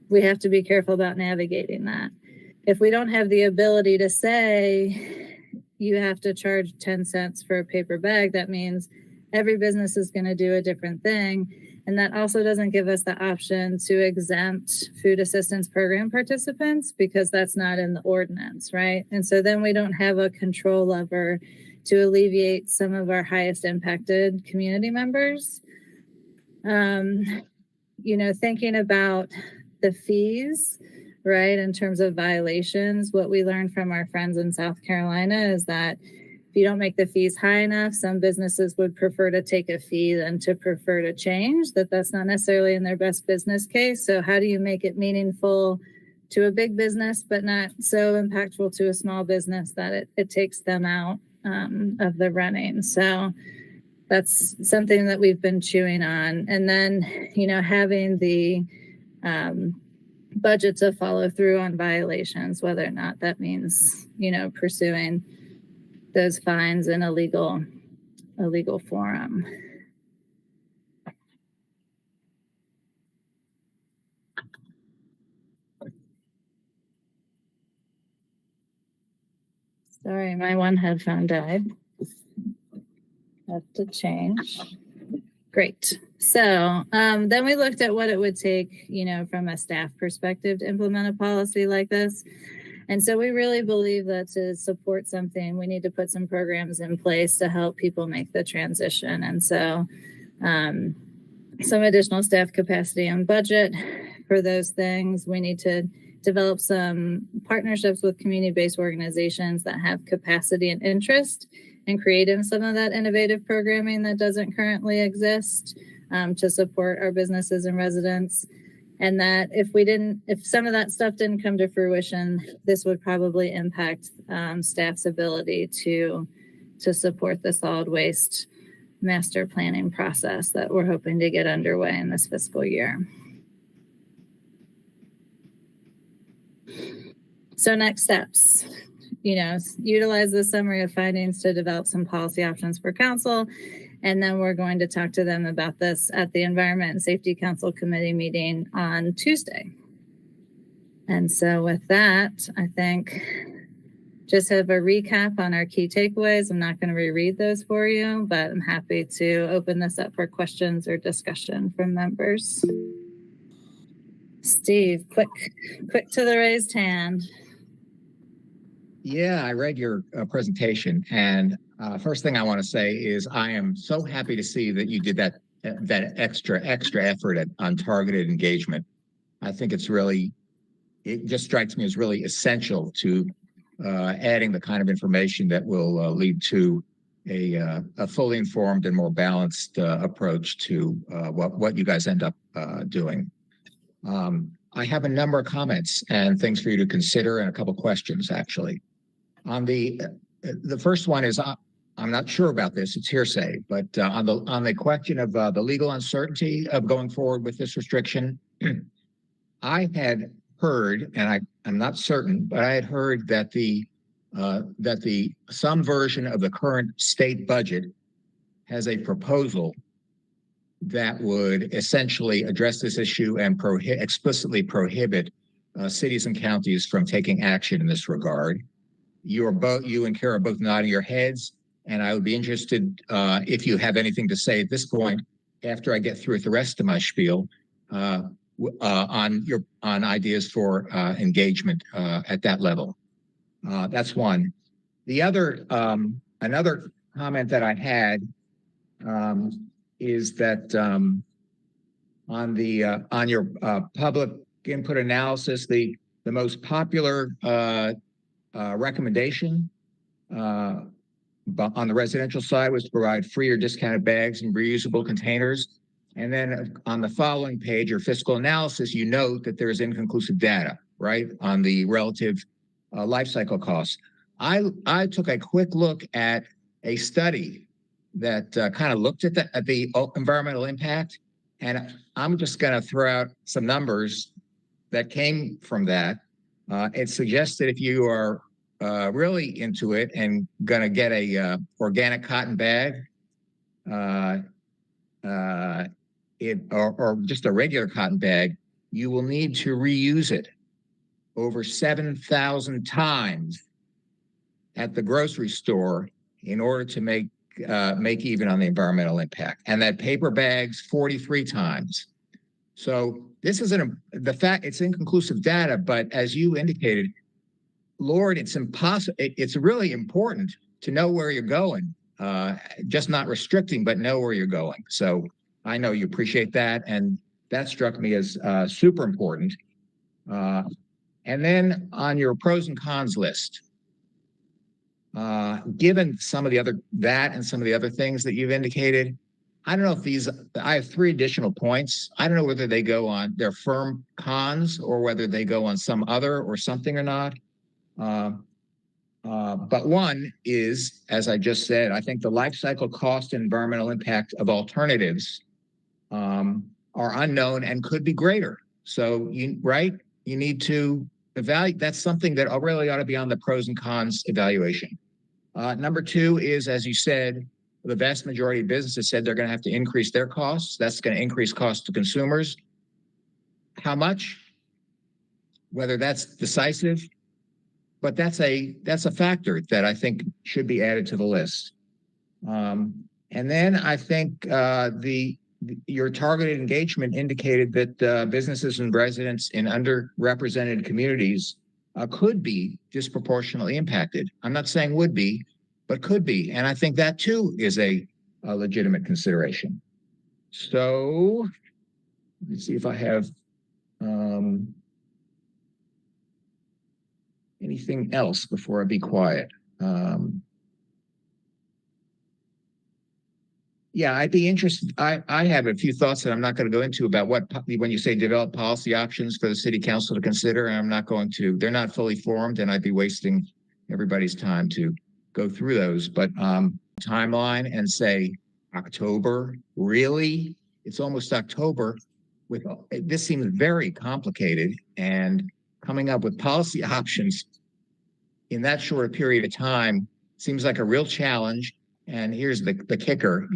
we have to be careful about navigating that. If we don't have the ability to say you have to charge 10 cents for a paper bag, that means every business is going to do a different thing. And that also doesn't give us the option to exempt food assistance program participants because that's not in the ordinance, right? And so then we don't have a control lever to alleviate some of our highest impacted community members. Thinking about the fees, right, in terms of violations, what we learned from our friends in South Carolina is that if you don't make the fees high enough, some businesses would prefer to take a fee than to prefer to change, that's not necessarily in their best business case. So how do you make it meaningful to a big business, but not so impactful to a small business that it takes them out of the running? So that's something that we've been chewing on. And then, having the budget to follow through on violations, whether or not that means, pursuing those fines in a legal forum. Sorry, my one headphone died. Have to change. Great. So then we looked at what it would take, from a staff perspective to implement a policy like this. And so we really believe that to support something, we need to put some programs in place to help people make the transition. And so some additional staff capacity and budget for those things. We need to develop some partnerships with community-based organizations that have capacity and interest in creating some of that innovative programming that doesn't currently exist to support our businesses and residents. And that if some of that stuff didn't come to fruition, this would probably impact staff's ability to support the solid waste master planning process that we're hoping to get underway in this fiscal year. So next steps, utilize the summary of findings to develop some policy options for council. And then we're going to talk to them about this at the Environment and Safety Council Committee meeting on Tuesday. And so with that, I think just have a recap on our key takeaways. I'm not going to reread those for you, but I'm happy to open this up for questions or discussion from members. Steve, quick to the raised hand. Yeah, I read your presentation, and first thing I want to say is I am so happy to see that you did that extra effort on targeted engagement. I think it just strikes me as really essential to adding the kind of information that will lead to a fully informed and more balanced approach to what you guys end up doing. I have a number of comments and things for you to consider and a couple questions, actually. On the first one is I'm not sure about this; it's hearsay. But on the question of the legal uncertainty of going forward with this restriction, I had heard, and I'm not certain, but I had heard that some version of the current state budget has a proposal that would essentially address this issue and explicitly prohibit cities and counties from taking action in this regard. You and Kara are both nodding your heads, and I would be interested if you have anything to say at this point after I get through with the rest of my spiel on ideas for engagement at that level. That's one. The other another comment that I had is that on your public input analysis, the most popular recommendation on the residential side was to provide free or discounted bags and reusable containers. And then on the following page, your fiscal analysis, you note that there is inconclusive data, right, on the relative life cycle costs. I took a quick look at a study that kind of looked at the environmental impact, and I'm just going to throw out some numbers that came from that. It suggests that if you are really into it and going to get a organic cotton bag, or just a regular cotton bag, you will need to reuse it over 7,000 times at the grocery store in order to make even on the environmental impact. And that paper bags 43 times. So this is it's inconclusive data, but as you indicated, Lord, it's impossible. It's really important to know where you're going, just not restricting, but know where you're going. So I know you appreciate that, and that struck me as super important. And then on your pros and cons list, given some of the other things that you've indicated, I don't know if I have 3 additional points. I don't know whether they go on their firm cons or whether they go on some other or something or not. But one is, as I just said, I think the life cycle cost and environmental impact of alternatives are unknown and could be greater. So you need to evaluate. That's something that really ought to be on the pros and cons evaluation. Number 2 is, as you said, the vast majority of businesses said they're going to have to increase their costs. That's going to increase costs to consumers. How much? Whether that's decisive, but that's a factor that I think should be added to the list. And then I think your targeted engagement indicated that businesses and residents in underrepresented communities could be disproportionately impacted. I'm not saying would be, but could be. And I think that too is a legitimate consideration. So let me see if I have anything else before I be quiet. Yeah, I'd be interested. I have a few thoughts that I'm not going to go into about when you say develop policy options for the city council to consider, and I'm not going to, they're not fully formed, and I'd be wasting everybody's time to go through those. But timeline and say October, really? It's almost October. This seems very complicated, and coming up with policy options in that short a period of time seems like a real challenge. And here's the kicker,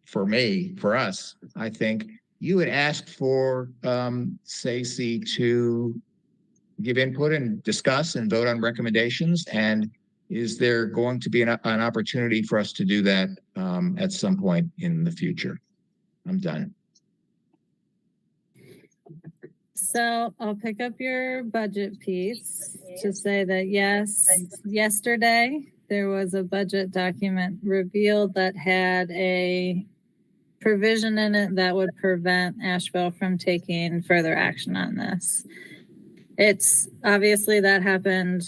for us, I think you had asked for SACE to give input and discuss and vote on recommendations. And is there going to be an opportunity for us to do that at some point in the future? I'm done. So I'll pick up your budget piece to say that yes, yesterday there was a budget document revealed that had a provision in it that would prevent Asheville from taking further action on this. It's obviously that happened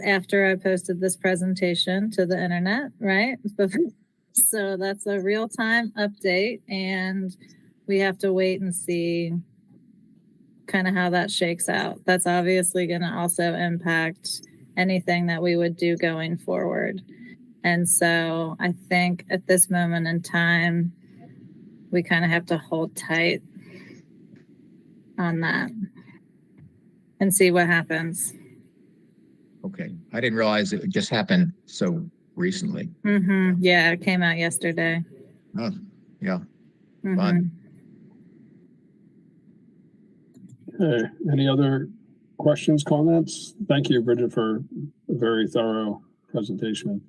after I posted this presentation to the internet, right? So that's a real-time update, and we have to wait and see kind of how that shakes out. That's obviously going to also impact anything that we would do going forward. And so I think at this moment in time, we kind of have to hold tight on that and see what happens. Okay. I didn't realize it just happened so recently. Mm-hmm. Yeah, it came out yesterday. Oh, yeah. Mm-hmm. Fun. Okay, any other questions, comments? Thank you, Bridget, for a very thorough presentation.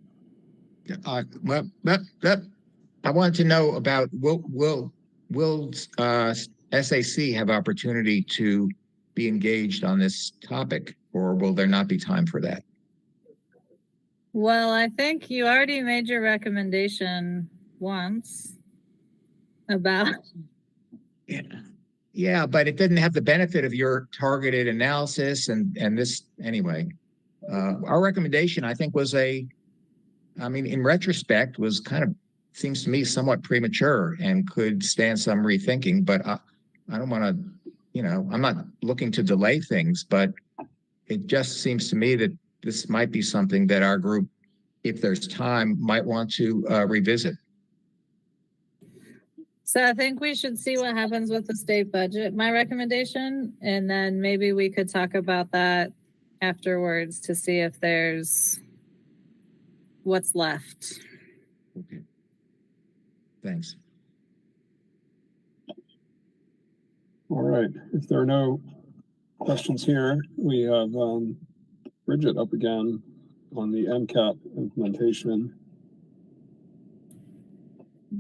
I wanted to know about will SAC have opportunity to be engaged on this topic, or will there not be time for that? Well, I think you already made your recommendation once about. Yeah, but it didn't have the benefit of your targeted analysis and this anyway. Our recommendation, I think, in retrospect, was seems to me somewhat premature and could stand some rethinking. But I don't want to, I'm not looking to delay things, but it just seems to me that this might be something that our group, if there's time, might want to revisit. So I think we should see what happens with the state budget, my recommendation, and then maybe we could talk about that afterwards to see if there's what's left. Okay. Thanks. All right, if there are no questions here, we have Bridget up again on the MCAP implementation.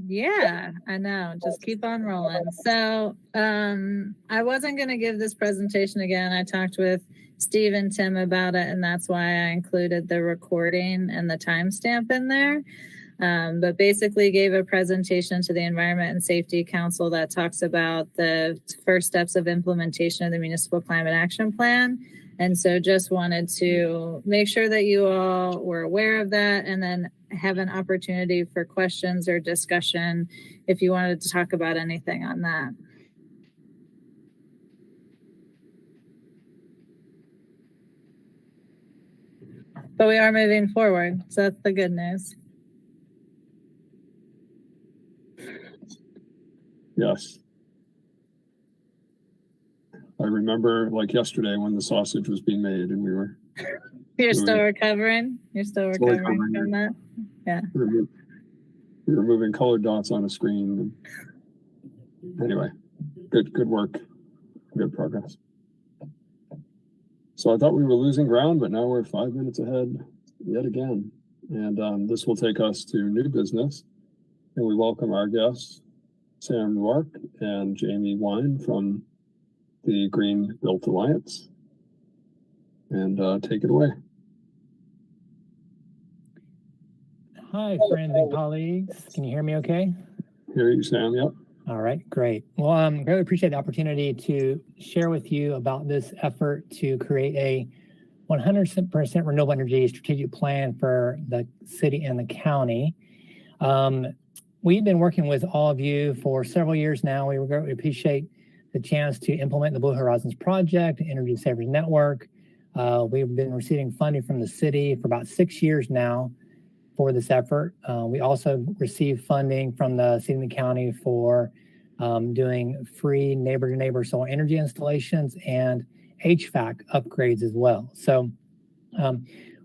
Yeah, I know. Just keep on rolling. So I wasn't going to give this presentation again. I talked with Steve and Tim about it, and that's why I included the recording and the timestamp in there. But basically gave a presentation to the Environment and Safety Council that talks about the first steps of implementation of the Municipal Climate Action Plan. And so just wanted to make sure that you all were aware of that and then have an opportunity for questions or discussion if you wanted to talk about anything on that. But we are moving forward, so that's the good news. Yes. I remember like yesterday when the sausage was being made and we were You're still recovering? You're still recovering from that? Yeah. we were moving colored dots on a screen. Anyway, good work. Good progress. So I thought we were losing ground, but now we're 5 minutes ahead yet again. And this will take us to new business. And we welcome our guests, Sam Rourke and Jamie Wine from the Green Built Alliance. And take it away. Hi, friends and colleagues. Can you hear me okay? Hear you, Sam. Yep. All right, great. Well, I really appreciate the opportunity to share with you about this effort to create a 100% renewable energy strategic plan for the city and the county. We've been working with all of you for several years now. We really appreciate the chance to implement the Blue Horizons Project, Energy Savers Network. We've been receiving funding from the city for about 6 years now for this effort. We also receive funding from the city and the county for doing free neighbor-to-neighbor solar energy installations and HVAC upgrades as well. So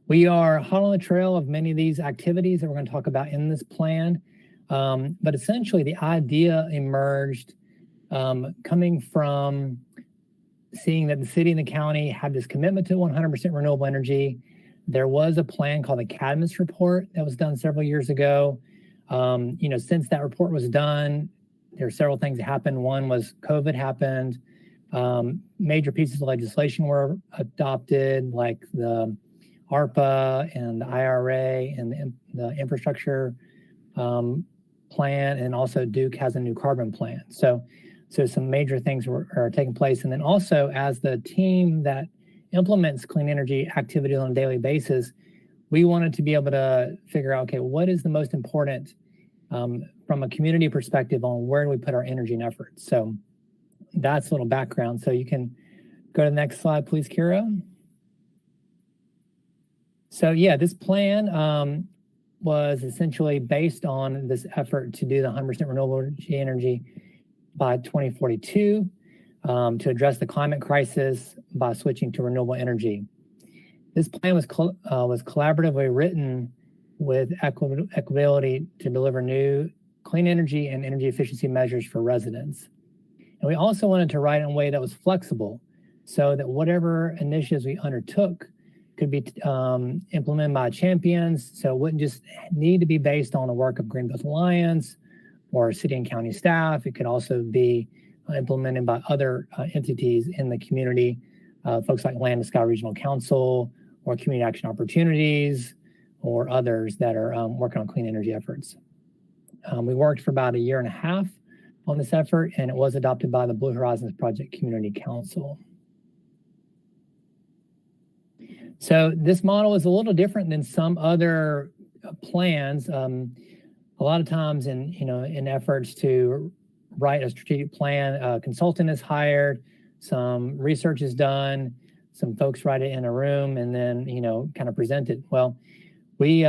we are hot on the trail of many of these activities that we're going to talk about in this plan. But essentially, the idea emerged coming from seeing that the city and the county had this commitment to 100% renewable energy. There was a plan called the Cadmus Report that was done several years ago. Since that report was done, there are several things that happened. One was COVID happened. Major pieces of legislation were adopted, like the ARPA and the IRA and the infrastructure plan, and also Duke has a new carbon plan. So some major things are taking place. And then also, as the team that implements clean energy activity on a daily basis, we wanted to be able to figure out, okay, what is the most important from a community perspective on where do we put our energy and efforts? So that's a little background. So you can go to the next slide, please, Kira. So yeah, this plan was essentially based on this effort to do the 100% renewable energy by 2042 to address the climate crisis by switching to renewable energy. This plan was collaboratively written with equability to deliver new clean energy and energy efficiency measures for residents. And we also wanted to write in a way that was flexible so that whatever initiatives we undertook could be implemented by champions. So it wouldn't just need to be based on the work of Green Built Alliance or city and county staff. It could also be implemented by other entities in the community, folks like Land to Sky Regional Council or Community Action Opportunities or others that are working on clean energy efforts. We worked for about 1.5 years on this effort, and it was adopted by the Blue Horizons Project Community Council. So this model is a little different than some other plans. A lot of times in efforts to write a strategic plan, a consultant is hired, some research is done, some folks write it in a room and then, kind of present it. Well, we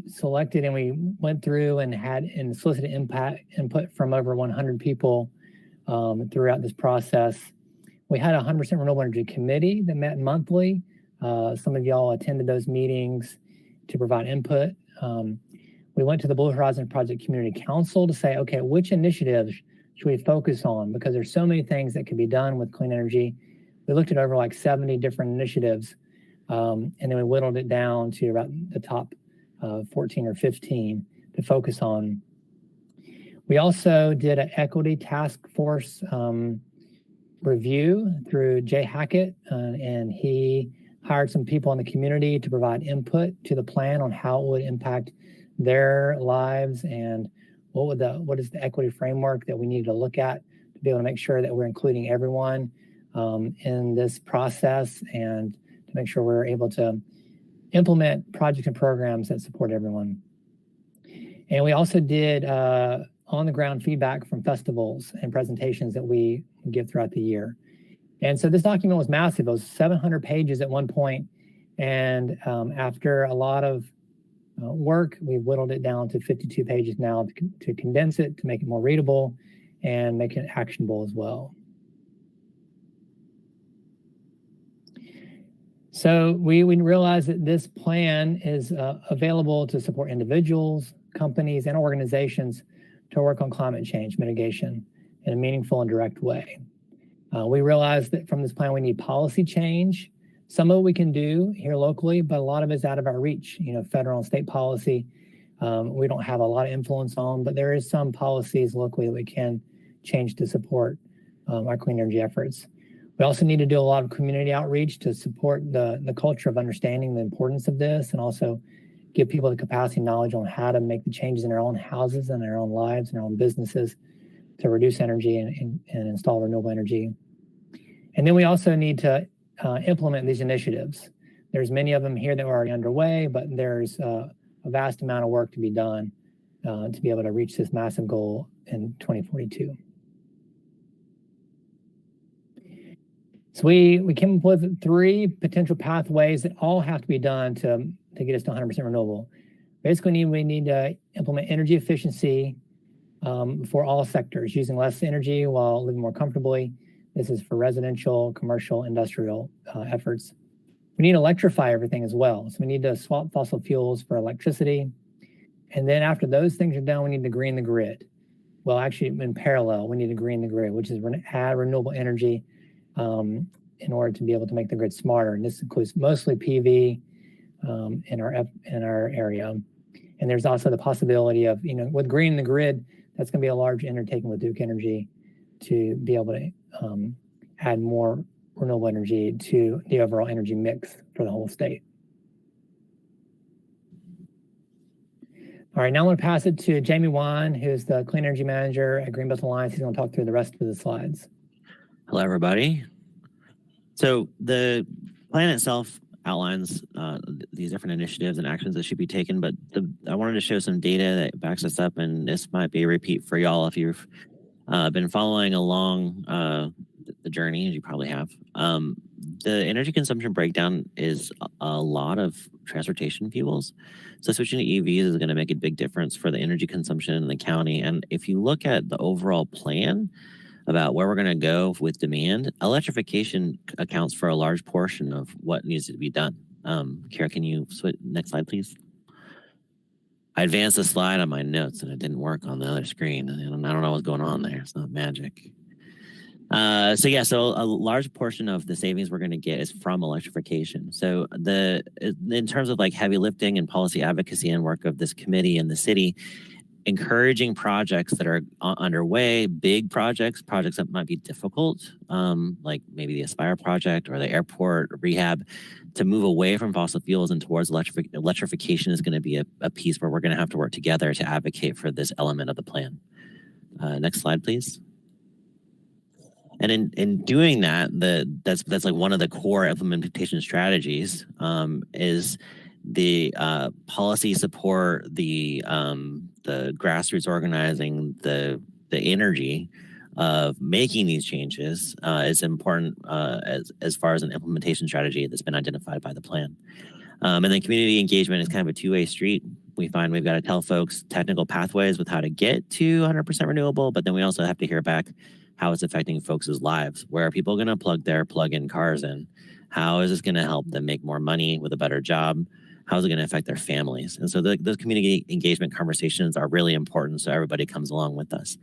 selected and we went through and solicited input from over 100 people throughout this process. We had a 100% renewable energy committee that met monthly. Some of y'all attended those meetings to provide input. We went to the Blue Horizons Project Community Council to say, okay, which initiatives should we focus on? Because there's so many things that can be done with clean energy. We looked at over like 70 different initiatives, and then we whittled it down to about the top 14 or 15 to focus on. We also did an equity task force review through Jay Hackett, and he hired some people in the community to provide input to the plan on how it would impact their lives and what is the equity framework that we need to look at to be able to make sure that we're including everyone in this process and to make sure we're able to implement projects and programs that support everyone. And we also did on-the-ground feedback from festivals and presentations that we give throughout the year. And so this document was massive. It was 700 pages at one point. And after a lot of work, we've whittled it down to 52 pages now to condense it, to make it more readable and make it actionable as well. So we realized that this plan is available to support individuals, companies, and organizations to work on climate change mitigation in a meaningful and direct way. We realized that from this plan, we need policy change. Some of it we can do here locally, but a lot of it's out of our reach. Federal and state policy, we don't have a lot of influence on, but there is some policies locally that we can change to support our clean energy efforts. We also need to do a lot of community outreach to support the culture of understanding the importance of this, and also give people the capacity and knowledge on how to make the changes in their own houses and their own lives and their own businesses to reduce energy and install renewable energy. And then we also need to implement these initiatives. There's many of them here that are already underway, but there's a vast amount of work to be done to be able to reach this massive goal in 2042. So we came up with 3 potential pathways that all have to be done to get us to 100% renewable. Basically, we need to implement energy efficiency for all sectors, using less energy while living more comfortably. This is for residential, commercial, industrial efforts. We need to electrify everything as well. So we need to swap fossil fuels for electricity. And then after those things are done, we need to green the grid. Well, actually, in parallel, we need to green the grid, which is add renewable energy in order to be able to make the grid smarter. And this includes mostly PV in our area. And there's also the possibility of, with greening the grid, that's going to be a large undertaking with Duke Energy to be able to add more renewable energy to the overall energy mix for the whole state. All right, now I'm going to pass it to Jamie Wine, who's the Clean Energy Manager at Greenbelt Alliance. He's going to talk through the rest of the slides. Hello, everybody. So the plan itself outlines these different initiatives and actions that should be taken, but I wanted to show some data that backs us up, and this might be a repeat for y'all if you've been following along the journey, as you probably have. The energy consumption breakdown is a lot of transportation fuels. So switching to EVs is going to make a big difference for the energy consumption in the county. And if you look at the overall plan about where we're going to go with demand, electrification accounts for a large portion of what needs to be done. Kara, can you switch next slide, please? I advanced the slide on my notes and it didn't work on the other screen. And I don't know what's going on there. It's not magic. So a large portion of the savings we're going to get is from electrification. So in terms of like heavy lifting and policy advocacy and work of this committee and the city, encouraging projects that are underway, big projects that might be difficult, like maybe the Aspire project or the airport rehab, to move away from fossil fuels and towards electrification is going to be a piece where we're going to have to work together to advocate for this element of the plan. Next slide, please. And in doing that, that's like one of the core implementation strategies is the policy support, the grassroots organizing, the energy of making these changes is important as far as an implementation strategy that's been identified by the plan. And then community engagement is kind of a two-way street. We find we've got to tell folks technical pathways with how to get to 100% renewable, but then we also have to hear back how it's affecting folks' lives. Where are people going to plug their plug-in cars in? How is this going to help them make more money with a better job? How is it going to affect their families? And so those community engagement conversations are really important, so everybody comes along with us.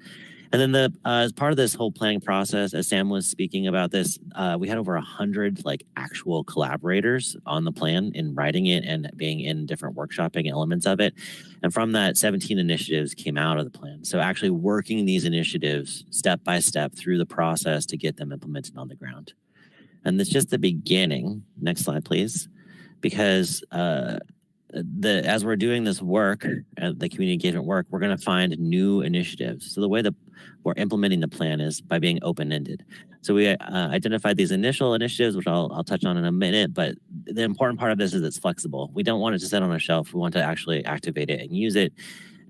And then as part of this whole planning process, as Sam was speaking about this, we had over 100 actual collaborators on the plan in writing it and being in different workshopping elements of it. And from that, 17 initiatives came out of the plan. So actually working these initiatives step by step through the process to get them implemented on the ground. And it's just the beginning. Next slide, please. Because as we're doing this work, the community engagement work, we're going to find new initiatives. So the way that we're implementing the plan is by being open-ended. So we identified these initial initiatives, which I'll touch on in a minute, but the important part of this is it's flexible. We don't want it to sit on a shelf. We want to actually activate it and use it.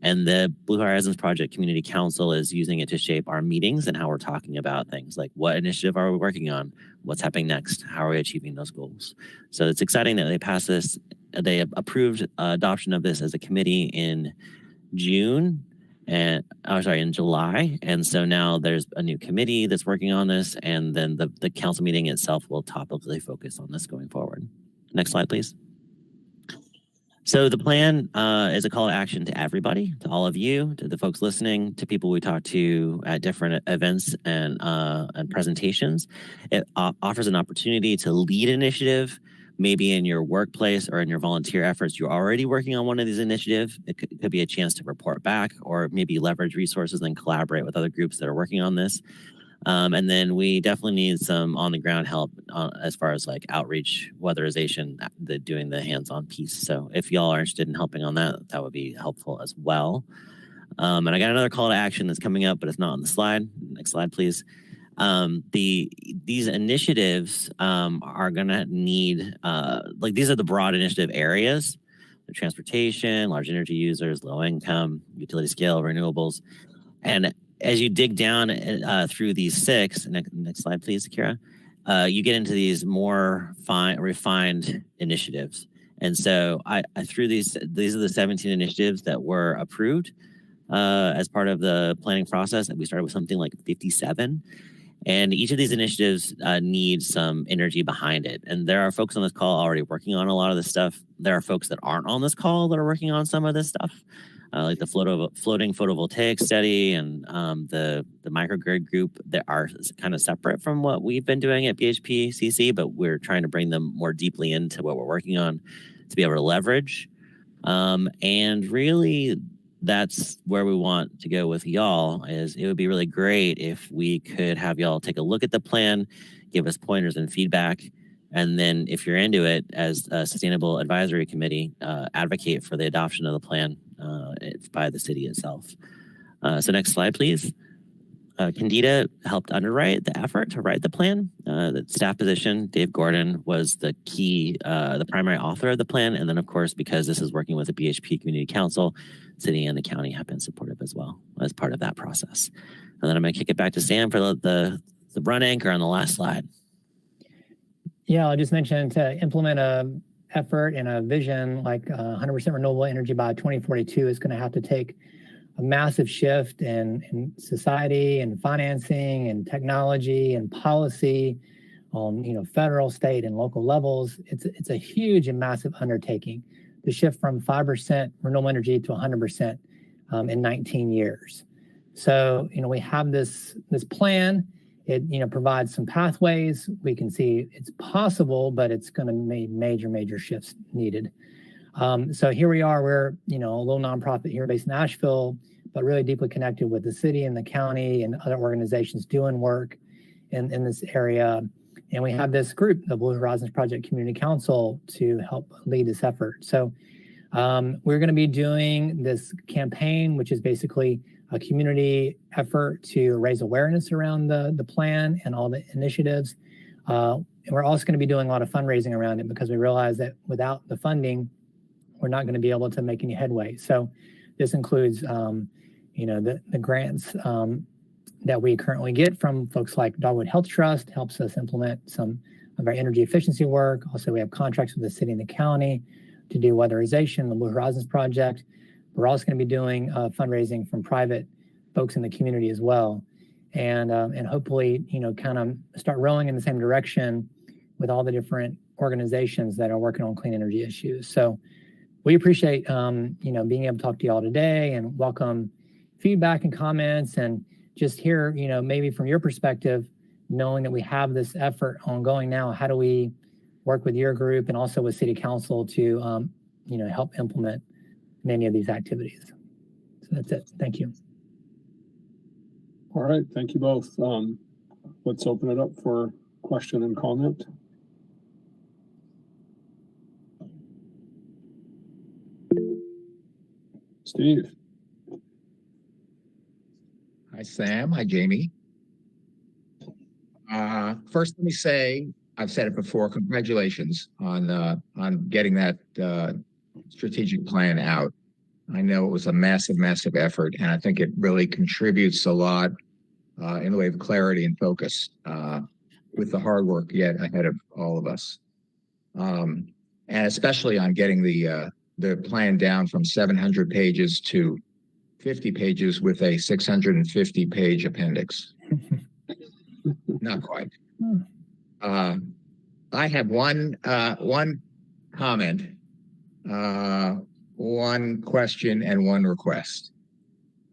And the Blue Horizons Project Community Council is using it to shape our meetings and how we're talking about things like what initiative are we working on? What's happening next? How are we achieving those goals? So it's exciting that they passed this. They approved adoption of this as a committee in June and in July. And so now there's a new committee that's working on this. And then the council meeting itself will topically focus on this going forward. Next slide, please. So the plan is a call to action to everybody, to all of you, to the folks listening, to people we talk to at different events and presentations. It offers an opportunity to lead initiative, maybe in your workplace or in your volunteer efforts. You're already working on one of these initiatives. It could be a chance to report back or maybe leverage resources and collaborate with other groups that are working on this. And then we definitely need some on-the-ground help as far as like outreach, weatherization, doing the hands-on piece. So if y'all are interested in helping on that, that would be helpful as well. And I got another call to action that's coming up, but it's not on the slide. Next slide, please. These initiatives are going to need, these are the broad initiative areas: the transportation, large energy users, low income, utility scale, renewables. And as you dig down through these six, next slide, please, Kira, you get into these more refined initiatives. And so I threw these are the 17 initiatives that were approved as part of the planning process. And we started with something like 57. And each of these initiatives need some energy behind it. And there are folks on this call already working on a lot of this stuff. There are folks that aren't on this call that are working on some of this stuff. Like the floating photovoltaic study and the microgrid group that are kind of separate from what we've been doing at BHP-CC, but we're trying to bring them more deeply into what we're working on to be able to leverage. And really, that's where we want to go with y'all. Is it would be really great if we could have y'all take a look at the plan, give us pointers and feedback, and then if you're into it, as a Sustainable Advisory Committee, advocate for the adoption of the plan by the city itself. So next slide, please. Candida helped underwrite the effort to write the plan. The staff position, Dave Gordon, was the primary author of the plan. And then, of course, because this is working with the BHP Community Council, city and the county have been supportive as well as part of that process. And then I'm going to kick it back to Sam for the run anchor on the last slide. Yeah, I'll just mention to implement a effort and a vision like 100% renewable energy by 2042 is going to have to take a massive shift in society and financing and technology and policy on federal, state, and local levels. It's a huge and massive undertaking to shift from 5% renewable energy to 100% in 19 years. So we have this plan. It provides some pathways. We can see it's possible, but it's going to make major shifts needed. So here we are. We're a little nonprofit here based in Asheville, but really deeply connected with the city and the county and other organizations doing work in this area. And we have this group, the Blue Horizons Project Community Council, to help lead this effort. So we're going to be doing this campaign, which is basically a community effort to raise awareness around the plan and all the initiatives. And we're also going to be doing a lot of fundraising around it because we realize that without the funding, we're not going to be able to make any headway. So this includes, the grants that we currently get from folks like Dogwood Health Trust, helps us implement some of our energy efficiency work. Also, we have contracts with the city and the county to do weatherization, the Blue Horizons Project. We're also going to be doing fundraising from private folks in the community as well. And hopefully, kind of start rowing in the same direction with all the different organizations that are working on clean energy issues. So we appreciate, being able to talk to you all today and welcome feedback and comments and just hear, maybe from your perspective, knowing that we have this effort ongoing now, how do we work with your group and also with City Council to, help implement many of these activities. So that's it. Thank you. All right. Thank you both. Let's open it up for question and comment. Steve. Hi, Sam. Hi, Jamie. First, let me say, I've said it before, congratulations on getting that strategic plan out. I know it was a massive, massive effort, and I think it really contributes a lot in the way of clarity and focus with the hard work yet ahead of all of us. And especially on getting the plan down from 700 pages to 50 pages with a 650-page appendix. Not quite. I have one comment, one question, and one request.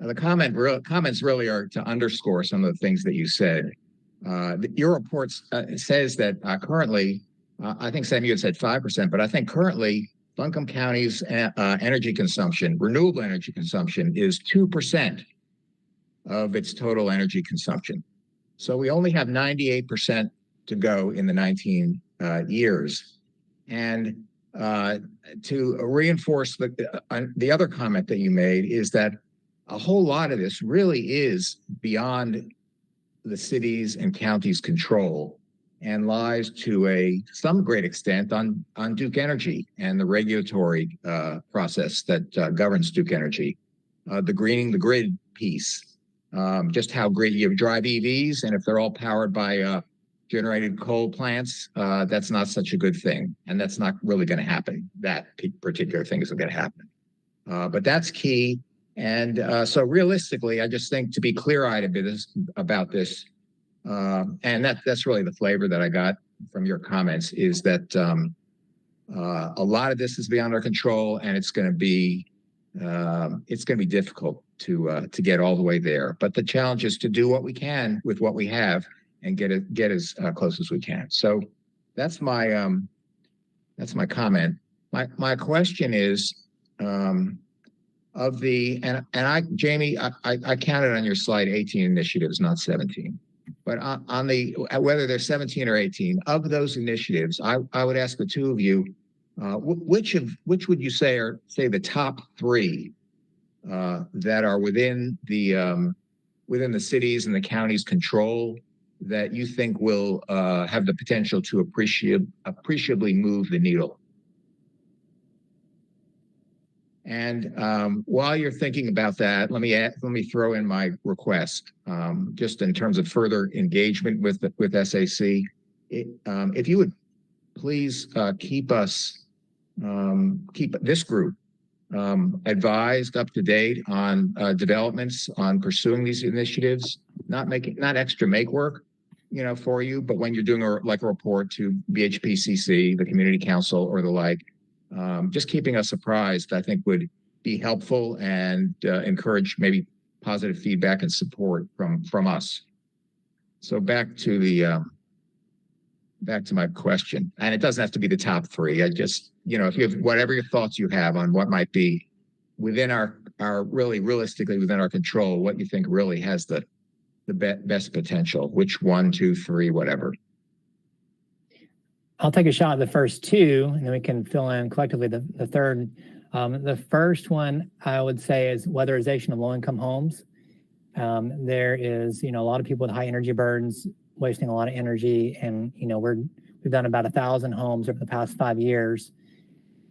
The comments really are to underscore some of the things that you said. Your report says that currently, I think Sam, you had said 5%, but I think currently Buncombe County's energy consumption, renewable energy consumption, is 2% of its total energy consumption. So we only have 98% to go in the 19 years. And to reinforce the other comment that you made is that a whole lot of this really is beyond the cities and counties' control and lies to some great extent on Duke Energy and the regulatory process that governs Duke Energy. The greening the grid piece, just how great you drive EVs, and if they're all powered by generated coal plants, that's not such a good thing, and that's not really going to happen. That particular thing isn't going to happen, but that's key. And so realistically, I just think to be clear-eyed about this, and that's really the flavor that I got from your comments, is that a lot of this is beyond our control, and it's going to be difficult to get all the way there. But the challenge is to do what we can with what we have and get as close as we can. So that's my comment. My question is, Jamie, I counted on your slide 18 initiatives, not 17. But on whether they're 17 or 18 of those initiatives, I would ask the two of you, which would you say are the top three that are within the cities and the county's control that you think will have the potential to appreciably move the needle? And while you're thinking about that, let me throw in my request, just in terms of further engagement with SAC. If you would please keep this group advised, up to date on developments on pursuing these initiatives, not extra make work, for you, but when you're doing a report to BHPCC, the Community Council, or the like. Just keeping us apprised, I think, would be helpful and encourage maybe positive feedback and support from us. So back to my question, and it doesn't have to be the top three. I just, if you have whatever your thoughts you have on what might be within our really realistically within our control, what you think really has the best potential, which 1, 2, 3, whatever. I'll take a shot at the first two, and then we can fill in collectively the third. The first one I would say is weatherization of low-income homes. There is, a lot of people with high energy burdens wasting a lot of energy, and we've done about 1,000 homes over the past 5 years.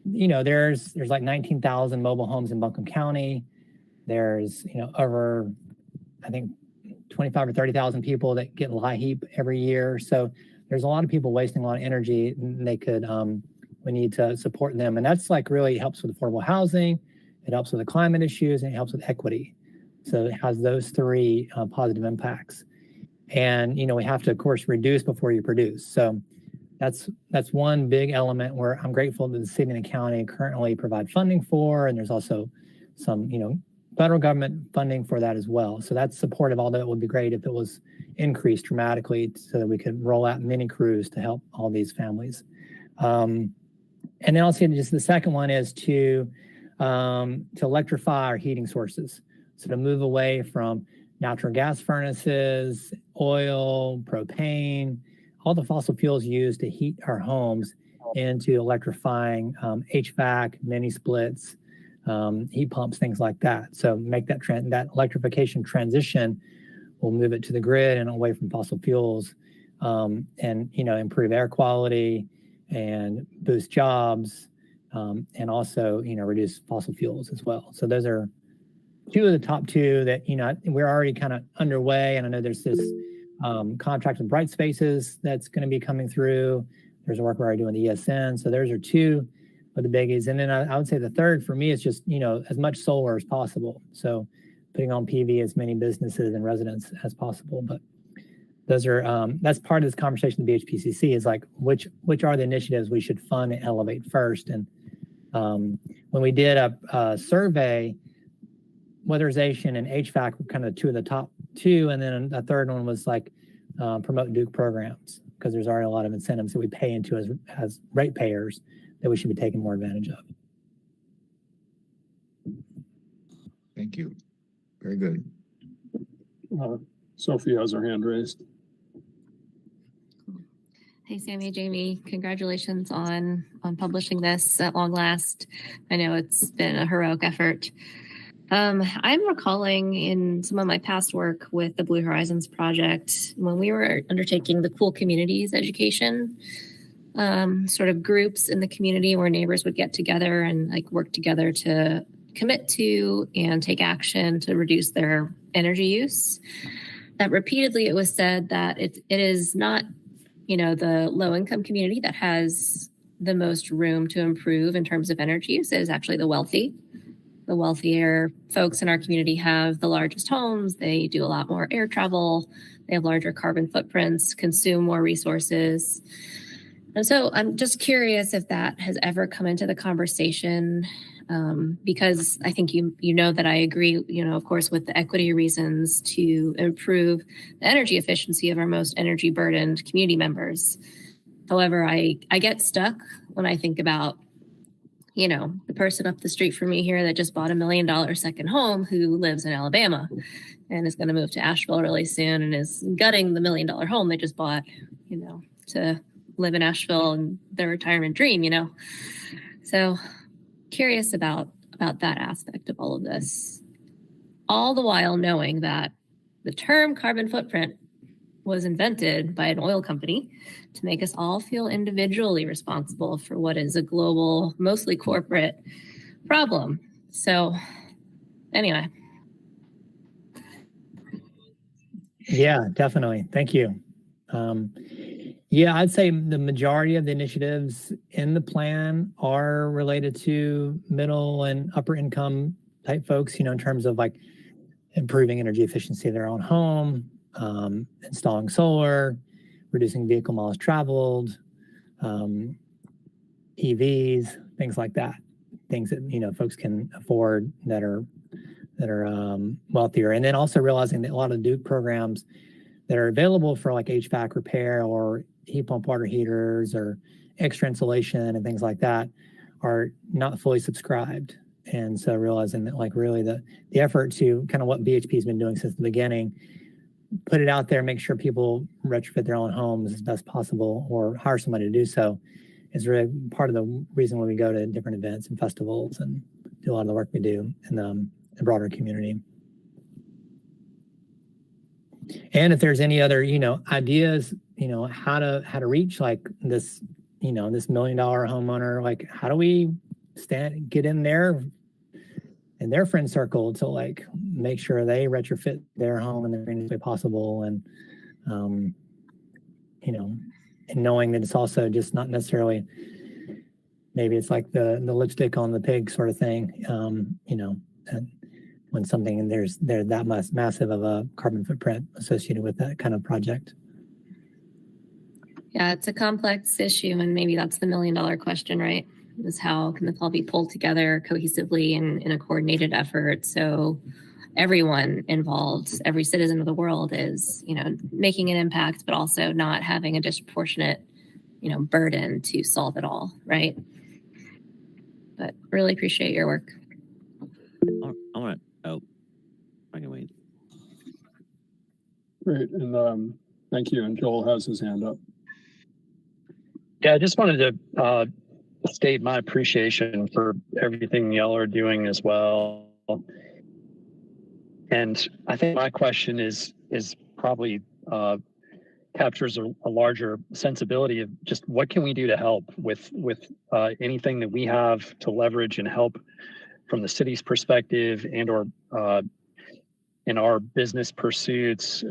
There's like 19,000 mobile homes in Buncombe County. There's over, I think, 25 or 30,000 people that get high heat every year. So there's a lot of people wasting a lot of energy, and we need to support them. And that's really helps with affordable housing. It helps with the climate issues, and it helps with equity. So it has those three positive impacts. And, we have to, of course, reduce before you produce. So that's one big element where I'm grateful that the city and the county currently provide funding for, and there's also some, federal government funding for that as well. So that's supportive, although it would be great if it was increased dramatically so that we could roll out mini crews to help all these families. And then also just the second one is to electrify our heating sources. So to move away from natural gas furnaces, oil, propane, all the fossil fuels used to heat our homes, into electrifying HVAC, mini splits, heat pumps, things like that. So make that that electrification transition will move it to the grid and away from fossil fuels, and improve air quality and boost jobs, and also reduce fossil fuels as well. So those are two of the top two that we're already kind of underway. And I know there's this contract with Bright Spaces that's going to be coming through. There's a work we're already doing the ESN. So those are two of the biggies. And then I would say the third for me is just as much solar as possible. So putting on PV as many businesses and residents as possible. But those are that's part of this conversation. The BHPCC is like which are the initiatives we should fund and elevate first. And when we did a survey, weatherization and HVAC were kind of two of the top two, and then a third one was like promote Duke programs, because there's already a lot of incentives that we pay into as ratepayers that we should be taking more advantage of. Thank you. Very good. Sophie has her hand raised. Hey, Sammy, Jamie, congratulations on publishing this at long last. I know it's been a heroic effort. I'm recalling in some of my past work with the Blue Horizons Project, when we were undertaking the Cool Communities education, sort of groups in the community where neighbors would get together and like work together to commit to and take action to reduce their energy use. That repeatedly it was said that it is not, the low income community that has the most room to improve in terms of energy use. It is actually the wealthy. The wealthier folks in our community have the largest homes. They do a lot more air travel. They have larger carbon footprints, consume more resources. And so I'm just curious if that has ever come into the conversation, because I think you know that I agree, of course, with the equity reasons to improve the energy efficiency of our most energy burdened community members. However, I get stuck when I think about the person up the street from me here that just bought $1 million second home, who lives in Alabama and is going to move to Asheville really soon and is gutting the $1 million home they just bought, to live in Asheville and their retirement dream, So curious about that aspect of all of this, all the while knowing that the term carbon footprint was invented by an oil company to make us all feel individually responsible for what is a global, mostly corporate problem. So anyway. Yeah, definitely. Thank you. I'd say the majority of the initiatives in the plan are related to middle and upper income type folks, in terms of like improving energy efficiency of their own home, installing solar, reducing vehicle miles traveled, EVs, things like that. Things that folks can afford that are wealthier, and then also realizing that a lot of Duke programs that are available for like HVAC repair or heat pump water heaters or extra insulation and things like that are not fully subscribed. And so realizing that like really the effort to kind of what BHP has been doing since the beginning, put it out there, make sure people retrofit their own homes as best possible or hire somebody to do so, is really part of the reason why we go to different events and festivals and do a lot of the work we do in the broader community. And if there's any other, ideas, how to reach like this, this $1 million homeowner, like how do we get in there in their friend circle to like make sure they retrofit their home in the greenest way possible, and and knowing that it's also just not necessarily, maybe it's like the lipstick on the pig sort of thing, and when something there's that massive of a carbon footprint associated with that kind of project. Yeah, it's a complex issue, and maybe that's the $1 million question, right? Is how can this all be pulled together cohesively in a coordinated effort so everyone involved, every citizen of the world is, making an impact, but also not having a disproportionate, burden to solve it all, right? But really appreciate your work. I can wait. Great, and thank you. And Joel has his hand up. Yeah, I just wanted to state my appreciation for everything y'all are doing as well. And I think my question is probably captures a larger sensibility of just what can we do to help with anything that we have to leverage and help from the city's perspective and or in our business pursuits,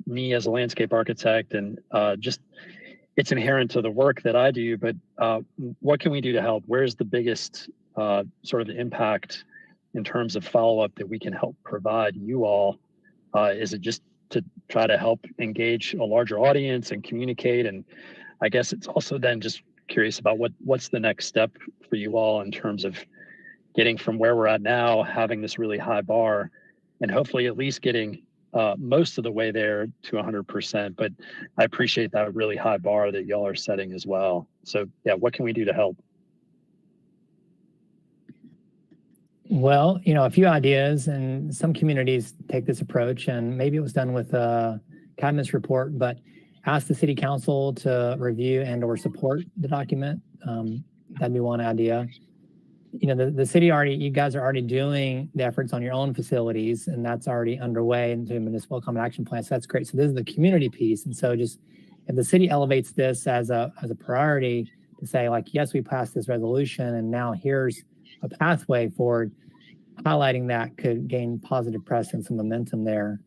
me as a landscape architect, and just it's inherent to the work that I do, but what can we do to help? Where's the biggest sort of impact in terms of follow-up that we can help provide you all? Is it just to try to help engage a larger audience and communicate? And I guess it's also then just curious about what's the next step for you all in terms of getting from where we're at now, having this really high bar, and hopefully at least getting most of the way there to 100%. But I appreciate that really high bar that y'all are setting as well. So yeah, what can we do to help? Well, a few ideas, and some communities take this approach, and maybe it was done with a cabinet's report, but ask the city council to review and or support the document. That'd be one idea. The city you guys are already doing the efforts on your own facilities, and that's already underway into a municipal common action plan. So that's great. So this is the community piece. And so just if the city elevates this as a priority to say, like, yes, we passed this resolution and now here's a pathway forward, highlighting that could gain positive press and some momentum there.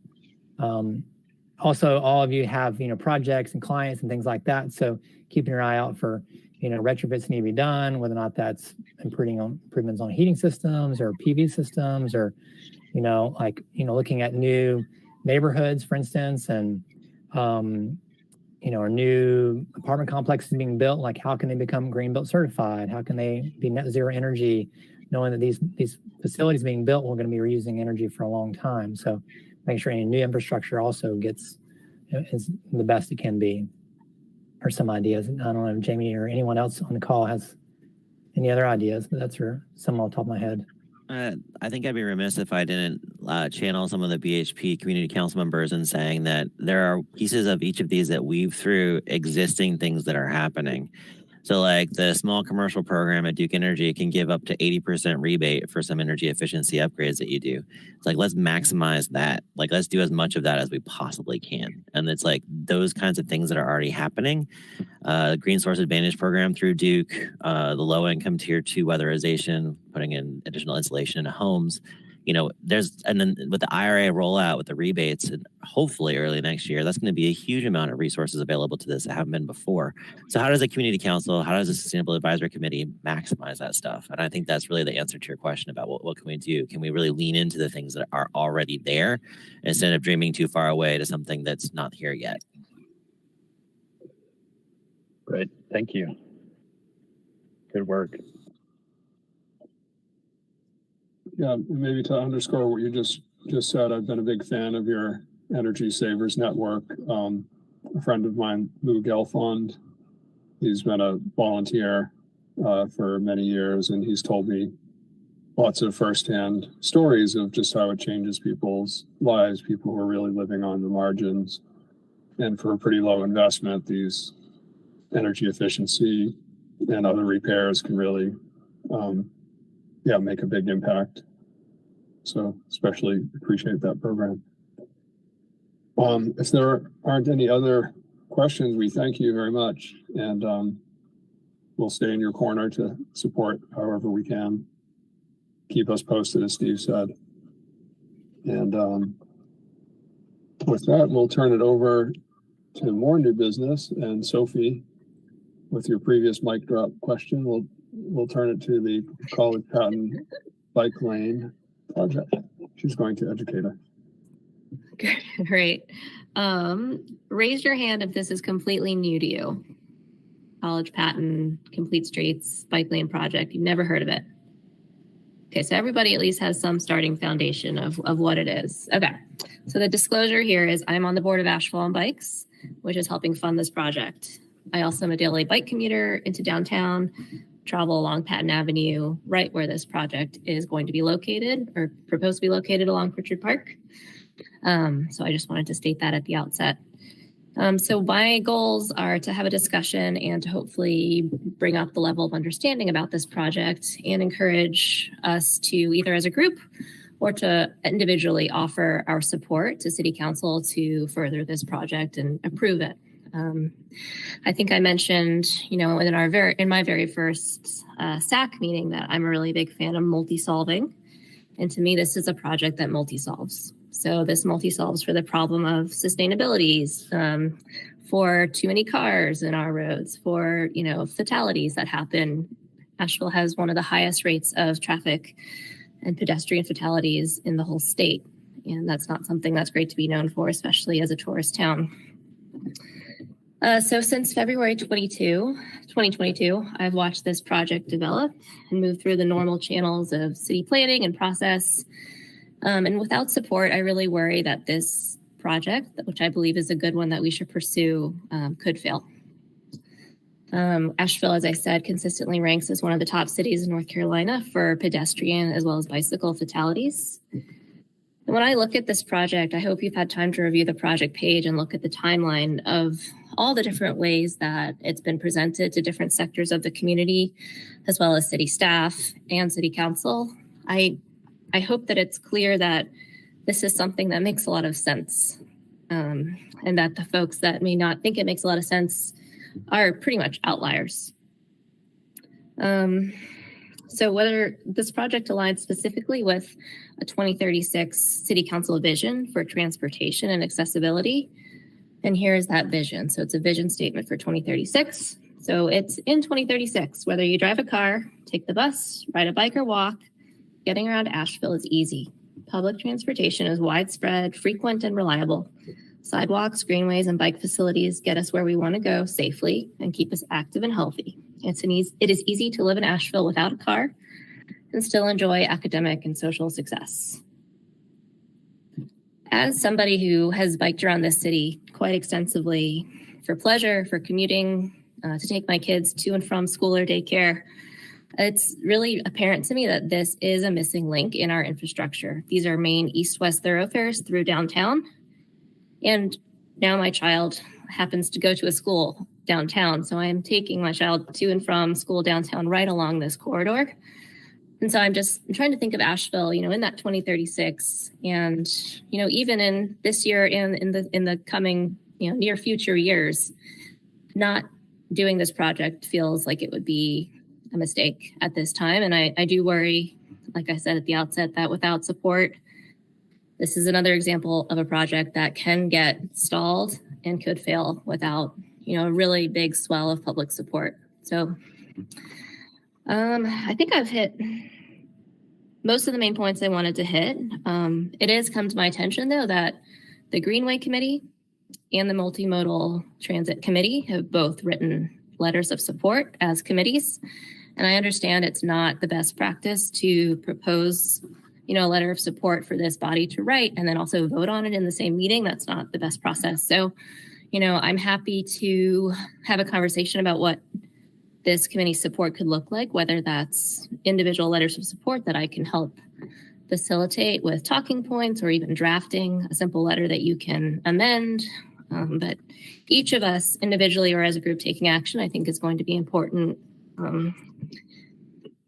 Also, all of you have, projects and clients and things like that. So keeping your eye out for, retrofits need to be done, whether or not that's improvements on heating systems or PV systems, or, looking at new neighborhoods, for instance, and, or new apartment complexes being built, like how can they become green built certified? How can they be net zero energy, knowing that these facilities being built, we're going to be reusing energy for a long time. So make sure any new infrastructure also gets is the best it can be. Or some ideas. I don't know if Jamie or anyone else on the call has any other ideas, but that's some off the top of my head. I think I'd be remiss if I didn't channel some of the BHP community council members in saying that there are pieces of each of these that weave through existing things that are happening. So like the small commercial program at Duke Energy can give up to 80% rebate for some energy efficiency upgrades that you do. It's like, let's maximize that. Like, let's do as much of that as we possibly can. And it's like those kinds of things that are already happening. Green Source Advantage program through Duke, the low income tier 2 weatherization, putting in additional insulation into homes. And then with the IRA rollout with the rebates, and hopefully early next year, that's going to be a huge amount of resources available to this that haven't been before. So how does the community council, how does the Sustainable Advisory Committee maximize that stuff? And I think that's really the answer to your question about what can we do? Can we really lean into the things that are already there instead of dreaming too far away to something that's not here yet? Great, thank you. Good work. Yeah, maybe to underscore what you just said, I've been a big fan of your Energy Savers Network. A friend of mine, Lou Gelfond, he's been a volunteer for many years, and he's told me lots of firsthand stories of just how it changes people's lives, people who are really living on the margins. And for a pretty low investment, these energy efficiency and other repairs can really make a big impact. So especially appreciate that program. If there aren't any other questions, we thank you very much. And we'll stay in your corner to support however we can. Keep us posted, as Steve said. And with that, we'll turn it over to more new business. And Sophie, with your previous mic drop question, we'll turn it to the College Patton bike lane project. She's going to educate us. Great. Raise your hand if this is completely new to you. College Patton, Complete Streets, bike lane project. You've never heard of it. Okay, so everybody at least has some starting foundation of what it is. Okay, so the disclosure here is I'm on the board of Asheville on Bikes, which is helping fund this project. I also am a daily bike commuter into downtown, travel along Patton Avenue, right where this project is going to be located or proposed to be located along Pritchard Park. So I just wanted to state that at the outset. So my goals are to have a discussion and to hopefully bring up the level of understanding about this project and encourage us to either as a group or to individually offer our support to City Council to further this project and approve it. I think I mentioned, in my very first SAC meeting that I'm a really big fan of multi-solving. And to me, this is a project that multi-solves. So this multi-solves for the problem of sustainability, for too many cars in our roads, for, fatalities that happen. Asheville has one of the highest rates of traffic and pedestrian fatalities in the whole state. And that's not something that's great to be known for, especially as a tourist town. So since February 2022, I've watched this project develop and move through the normal channels of city planning and process. And without support, I really worry that this project, which I believe is a good one that we should pursue, could fail. Asheville, as I said, consistently ranks as one of the top cities in North Carolina for pedestrian as well as bicycle fatalities. And when I look at this project, I hope you've had time to review the project page and look at the timeline of all the different ways that it's been presented to different sectors of the community, as well as city staff and city council. I hope that it's clear that this is something that makes a lot of sense, and that the folks that may not think it makes a lot of sense are pretty much outliers. So whether this project aligns specifically with a 2036 City Council vision for transportation and accessibility, and here is that vision. So it's a vision statement for 2036. So it's in 2036, whether you drive a car, take the bus, ride a bike or walk, getting around Asheville is easy. Public transportation is widespread, frequent, and reliable. Sidewalks, greenways, and bike facilities get us where we want to go safely and keep us active and healthy. It is easy to live in Asheville without a car and still enjoy academic and social success. As somebody who has biked around this city quite extensively for pleasure, for commuting, to take my kids to and from school or daycare, it's really apparent to me that this is a missing link in our infrastructure. These are main east-west thoroughfares through downtown. And now my child happens to go to a school downtown. So I am taking my child to and from school downtown right along this corridor. And so I'm trying to think of Asheville, in that 2036 and, even in this year and in the coming, near future years, not doing this project feels like it would be a mistake at this time. And I do worry, like I said at the outset, that without support, this is another example of a project that can get stalled and could fail without, a really big swell of public support. So I think I've hit most of the main points I wanted to hit. It has come to my attention, though, that the Greenway Committee and the Multimodal Transit Committee have both written letters of support as committees. And I understand it's not the best practice to propose, a letter of support for this body to write and then also vote on it in the same meeting. That's not the best process. So, I'm happy to have a conversation about what this committee support could look like, whether that's individual letters of support that I can help facilitate with talking points or even drafting a simple letter that you can amend. But each of us individually or as a group taking action, I think is going to be important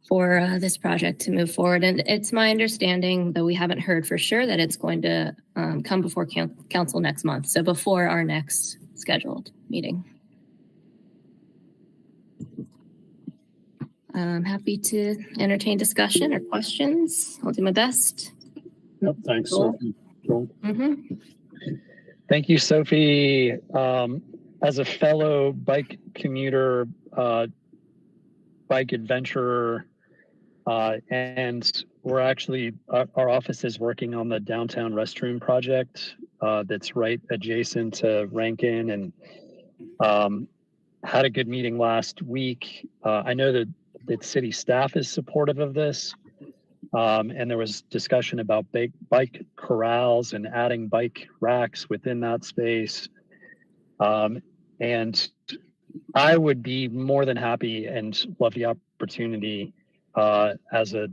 for this project to move forward. And it's my understanding, though we haven't heard for sure, that it's going to come before council next month. So before our next scheduled meeting. I'm happy to entertain discussion or questions. I'll do my best. Yep, thanks, Cool. Sophie. Joel? Mm-hmm. Thank you, Sophie. As a fellow bike commuter, bike adventurer, and we're actually, our office is working on the downtown restroom project that's right adjacent to Rankin, and had a good meeting last week. I know that city staff is supportive of this. And there was discussion about bike corrals and adding bike racks within that space. And I would be more than happy and love the opportunity as a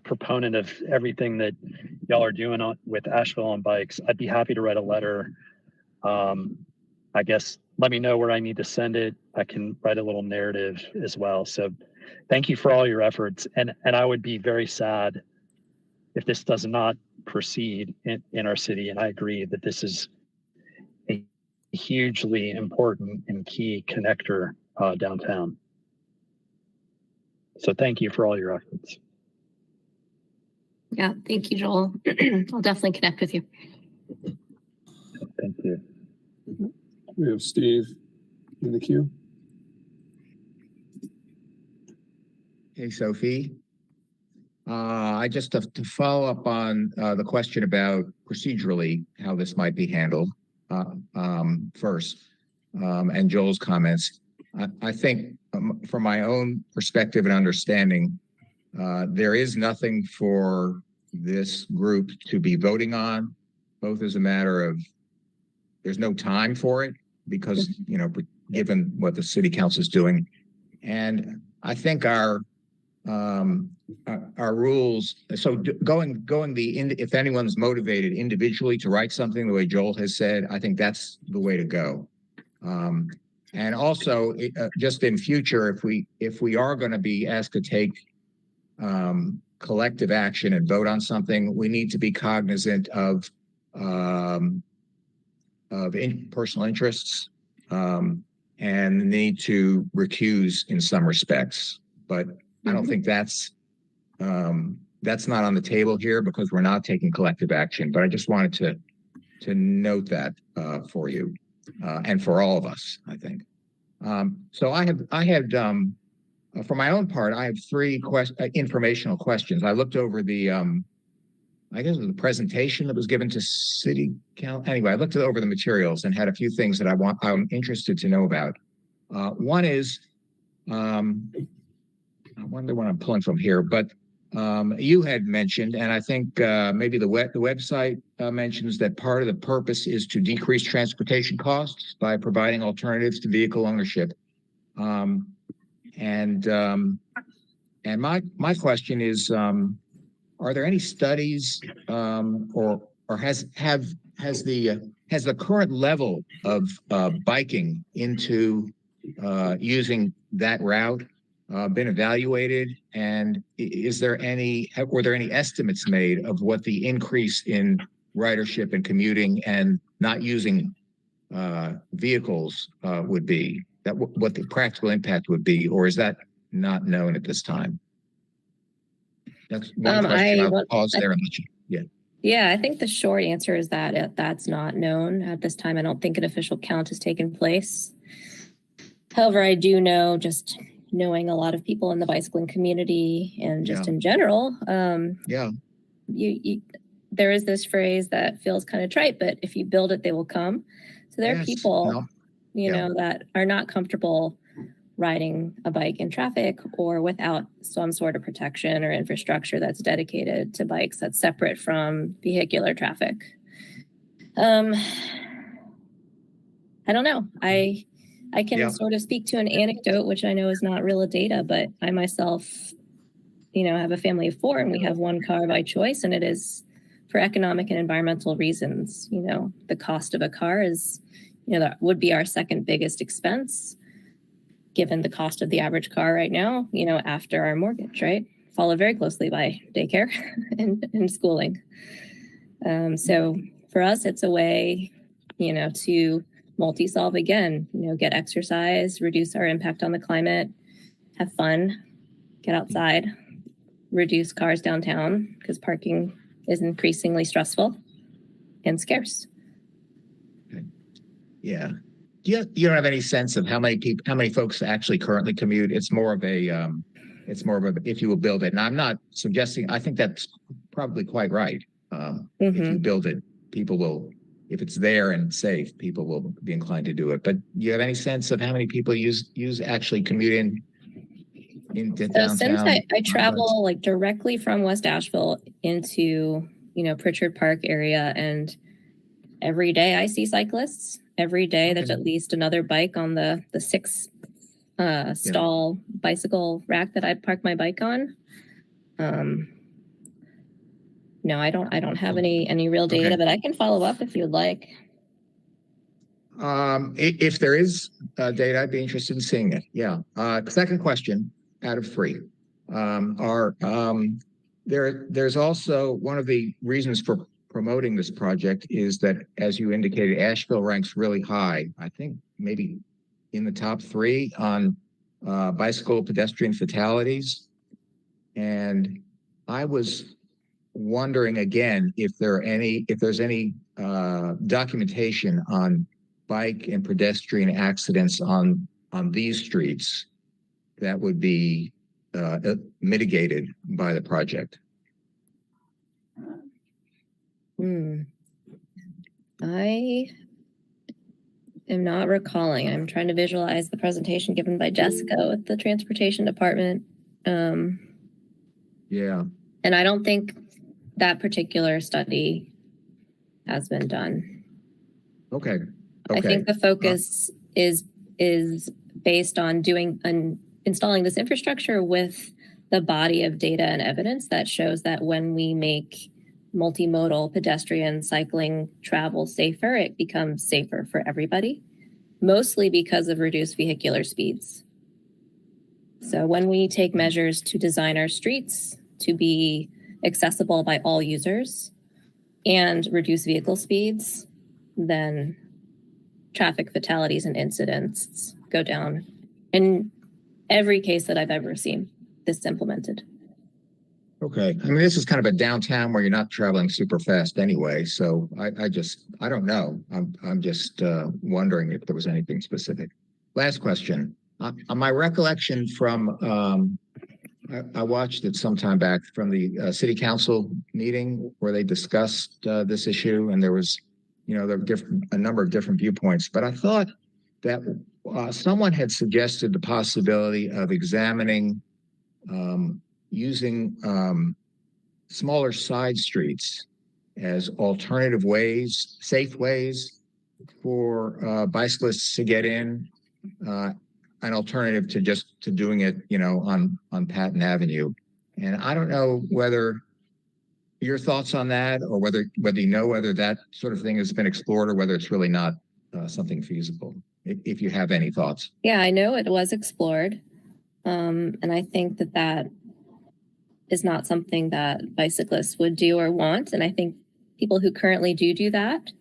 proponent of everything that y'all are doing with Asheville on bikes. I'd be happy to write a letter I guess let me know where I need to send it. I can write a little narrative as well. So thank you for all your efforts. And I would be very sad if this does not proceed in our city. And I agree that this is a hugely important and key connector downtown. So thank you for all your efforts. Yeah, thank you, Joel. I'll definitely connect with you. Thank you. We have Steve in the queue. Hey, Sophie. I just have to follow up on the question about procedurally how this might be handled first, and Joel's comments. I think from my own perspective and understanding, there is nothing for this group to be voting on, both as a matter of there's no time for it because, you know, given what the city council is doing. And I think our rules, so if anyone's motivated individually to write something the way Joel has said, I think that's the way to go. And also just in future, if we are going to be asked to take collective action and vote on something, we need to be cognizant of personal interests and the need to recuse in some respects. But I don't think that's not on the table here because we're not taking collective action. But I just wanted to note that for you and for all of us, I think. So I had for my own part, I have three informational questions. I looked over the I guess it was the presentation that was given to City Council. Anyway, I looked over the materials and had a few things that I'm interested to know about. One is, I wonder what I'm pulling from here, but you had mentioned, and I think maybe the website mentions that part of the purpose is to decrease transportation costs by providing alternatives to vehicle ownership. And my question is, are there any studies or has the current level of biking into using that route been evaluated? And were there any estimates made of what the increase in ridership and commuting and not using vehicles would be? What the practical impact would be, or is that not known at this time? That's one question. I'll pause there and let you. Yeah. Yeah, I think the short answer is that that's not known at this time. I don't think an official count has taken place. However, I do know, just knowing a lot of people in the bicycling community and just in general, there is this phrase that feels kind of trite, but if you build it, they will come. So there are people, you know, that are not comfortable riding a bike in traffic or without some sort of protection or infrastructure that's dedicated to bikes that's separate from vehicular traffic. I don't know. I can sort of speak to an anecdote, which I know is not real data, but I myself, you know, have a family of 4 and we have one car by choice, and it is for economic and environmental reasons. You know, the cost of a car is, you know, that would be our second biggest expense, given the cost of the average car right now, you know, after our mortgage, right? Followed very closely by daycare and schooling. So for us, it's a way, you know, to multi-solve again, you know, get exercise, reduce our impact on the climate, have fun, get outside, reduce cars downtown because parking is increasingly stressful and scarce. Yeah. You don't have any sense of how many folks actually currently commute. It's more of a if you will build it. And I'm not suggesting, I think that's probably quite right. If you build it, people will, if it's there and safe, people will be inclined to do it. But do you have any sense of how many people actually commute into downtown? Since I travel like directly from West Asheville into, you know, Pritchard Park area, and every day I see cyclists. Every day there's at least another bike on the 6 stall bicycle rack that I park my bike on. No, I don't have any real data, but I can follow up if you'd like. If there is data, I'd be interested in seeing it. Yeah. Second question out of three. There's also one of the reasons for promoting this project is that, as you indicated, Asheville ranks really high. I think maybe in the top three on bicycle pedestrian fatalities. And I was wondering again if there's any documentation on bike and pedestrian accidents on these streets that would be mitigated by the project. I am not recalling. I'm trying to visualize the presentation given by Jessica with the transportation department. Yeah. And I don't think that particular study has been done. Okay. I think the focus is based on installing this infrastructure with the body of data and evidence that shows that when we make multimodal pedestrian cycling travel safer, it becomes safer for everybody, mostly because of reduced vehicular speeds. So when we take measures to design our streets to be accessible by all users and reduce vehicle speeds, then traffic fatalities and incidents go down in every case that I've ever seen this implemented. Okay. I mean, this is kind of a downtown where you're not traveling super fast anyway. So I don't know. I'm just wondering if there was anything specific. Last question. On my recollection from, I watched it sometime back from the city council meeting where they discussed this issue, and there was, there were a number of different viewpoints, but I thought that someone had suggested the possibility of examining using smaller side streets as alternative ways, safe ways for bicyclists to get in, an alternative to doing it, on Patton Avenue. And I don't know whether your thoughts on that, or whether whether that sort of thing has been explored, or whether it's really not something feasible, if you have any thoughts. Yeah, I know it was explored. And I think that is not something that bicyclists would do or want. And I think people who currently do that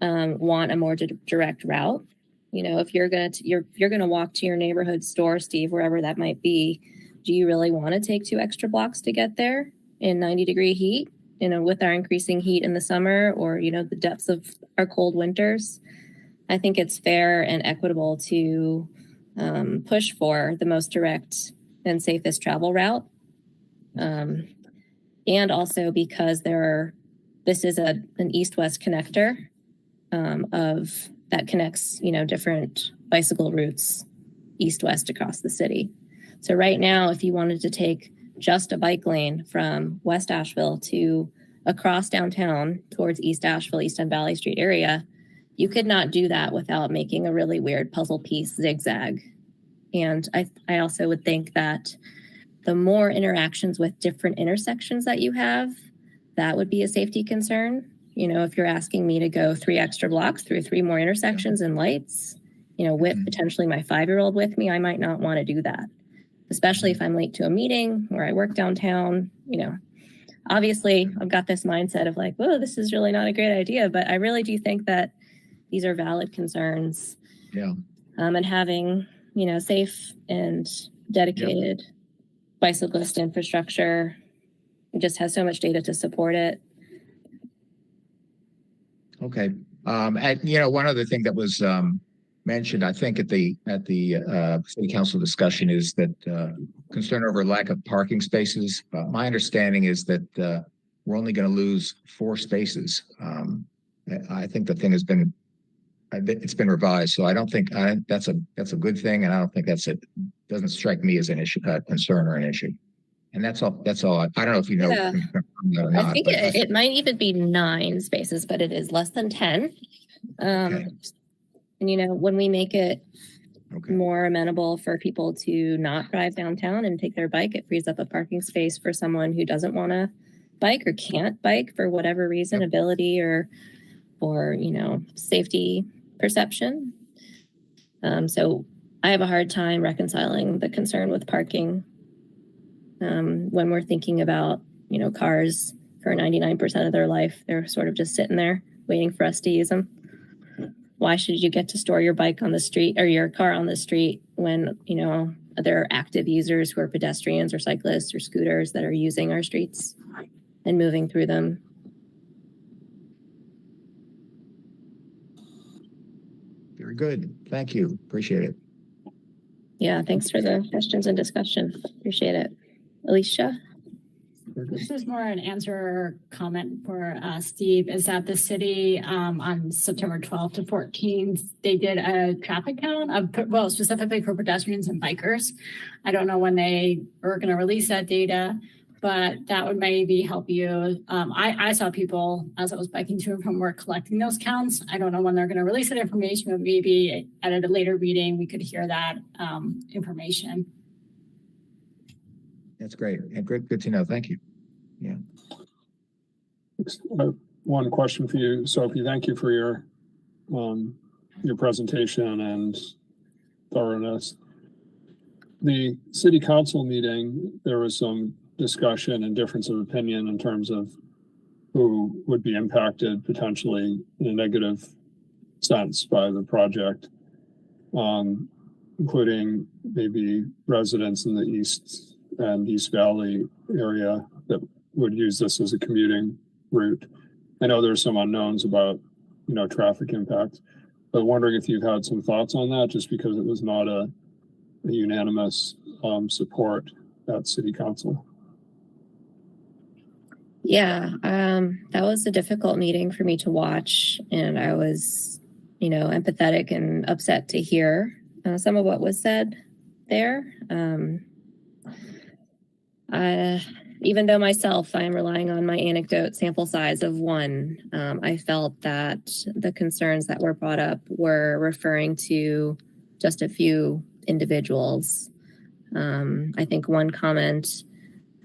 want a more direct route. If you're gonna walk to your neighborhood store, Steve, wherever that might be, do you really want to take 2 extra blocks to get there in 90-degree heat? With our increasing heat in the summer, or the depths of our cold winters, I think it's fair and equitable to push for the most direct and safest travel route. And also because this is an east-west connector that connects, different bicycle routes east-west across the city. So right now, if you wanted to take just a bike lane from West Asheville to across downtown towards East Asheville, East End Valley Street area, you could not do that without making a really weird puzzle piece zigzag. And I also would think that the more interactions with different intersections that you have, that would be a safety concern. If you're asking me to go 3 extra blocks through 3 more intersections and lights, with potentially my 5-year-old with me, I might not want to do that, especially if I'm late to a meeting where I work downtown. Obviously I've got this mindset of like, whoa, this is really not a great idea, but I really do think that these are valid concerns. Yeah. And having, safe and dedicated bicyclist infrastructure, it just has so much data to support it. Okay. And one other thing that was mentioned, I think at the city council discussion, is that concern over lack of parking spaces. My understanding is that we're only going to lose 4 spaces. I think the thing it's been revised, so I don't think that's a good thing, and I don't think doesn't strike me as an issue, concern or an issue. And that's all. I don't know if you know. Yeah. Or not, I think it might even be 9 spaces, but it is less than 10. Okay. And when we make it more amenable for people to not drive downtown and take their bike, it frees up a parking space for someone who doesn't want to bike or can't bike for whatever reason, ability or safety perception. So I have a hard time reconciling the concern with parking when we're thinking about, cars for 99% of their life. They're sort of just sitting there waiting for us to use them. Why should you get to store your bike on the street or your car on the street when, there are active users who are pedestrians or cyclists or scooters that are using our streets and moving through them? Very good. Thank you. Appreciate it. Yeah, thanks for the questions and discussion. Appreciate it. Alicia? This is more an answer or comment for Steve, is that the city on September 12th to 14th, they did a traffic count specifically for pedestrians and bikers. I don't know when they are going to release that data, but that would maybe help you. I saw people as I was biking to and from work collecting those counts. I don't know when they're going to release that information, but maybe at a later meeting, we could hear that information. That's great. And good to know. Thank you. Yeah. One question for you, Sophie. Thank you for your presentation and thoroughness. The city council meeting, there was some discussion and difference of opinion in terms of who would be impacted potentially in a negative sense by the project, including maybe residents in the East and East Valley area that would use this as a commuting route. I know there's some unknowns about, traffic impact, but wondering if you've had some thoughts on that, just because it was not a unanimous support at City Council. Yeah, that was a difficult meeting for me to watch, and I was, empathetic and upset to hear some of what was said there. Even though myself, I am relying on my anecdote sample size of one, I felt that the concerns that were brought up were referring to just a few individuals. I think one comment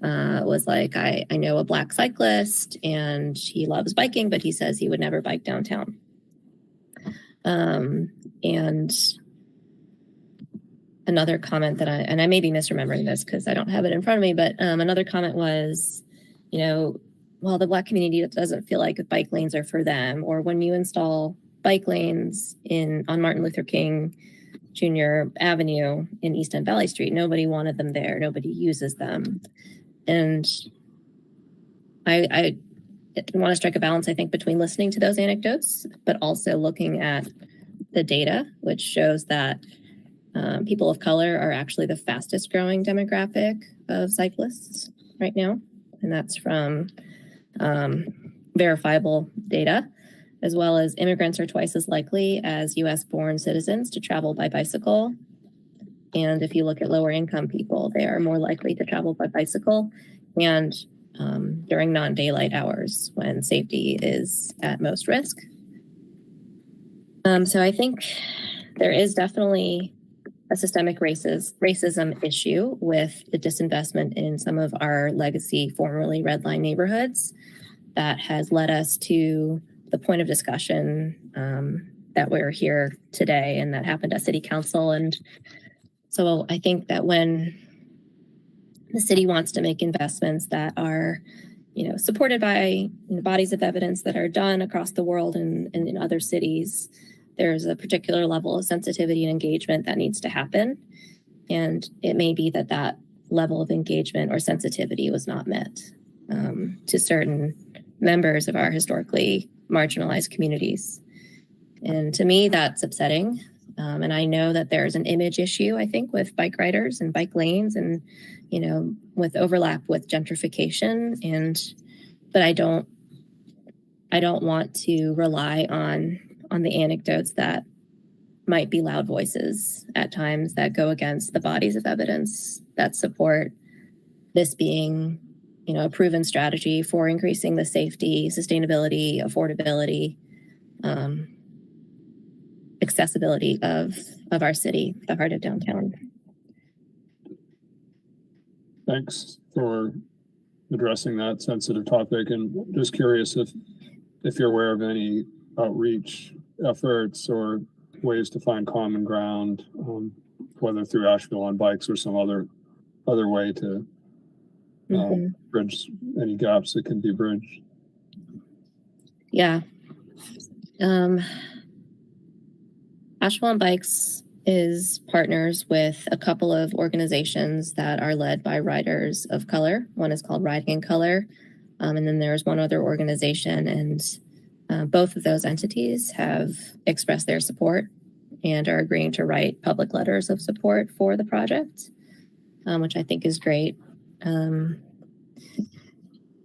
was like, I know a Black cyclist and he loves biking, but he says he would never bike downtown. And another comment that I may be misremembering this because I don't have it in front of me, but another comment was, well, the Black community doesn't feel like bike lanes are for them, or when you install bike lanes on Martin Luther King Jr. Avenue in East End Valley Street, nobody wanted them there, nobody uses them. And I want to strike a balance, I think, between listening to those anecdotes, but also looking at the data, which shows that people of color are actually the fastest growing demographic of cyclists right now. And that's from verifiable data, as well as immigrants are twice as likely as US born citizens to travel by bicycle. And if you look at lower income people, they are more likely to travel by bicycle and during non-daylight hours when safety is at most risk. So I think there is definitely a systemic racism issue with the disinvestment in some of our legacy formerly red line neighborhoods that has led us to the point of discussion that we're here today, and that happened at City Council. And so I think that when the city wants to make investments that are, supported by bodies of evidence that are done across the world and in other cities, there's a particular level of sensitivity and engagement that needs to happen. And it may be that level of engagement or sensitivity was not met to certain members of our historically marginalized communities. And to me, that's upsetting. And I know that there's an image issue, I think, with bike riders and bike lanes and, with overlap with gentrification. But I don't want to rely on the anecdotes that might be loud voices at times that go against the bodies of evidence that support this being, a proven strategy for increasing the safety, sustainability, affordability, accessibility of our city, the heart of downtown. Thanks for addressing that sensitive topic. And just curious if you're aware of any outreach efforts or ways to find common ground, whether through Asheville on Bikes or some other way to bridge any gaps that can be bridged. Yeah. Asheville on Bikes is partners with a couple of organizations that are led by riders of color. One is called Riding in Color. And then there's one other organization, and both of those entities have expressed their support and are agreeing to write public letters of support for the project, which I think is great.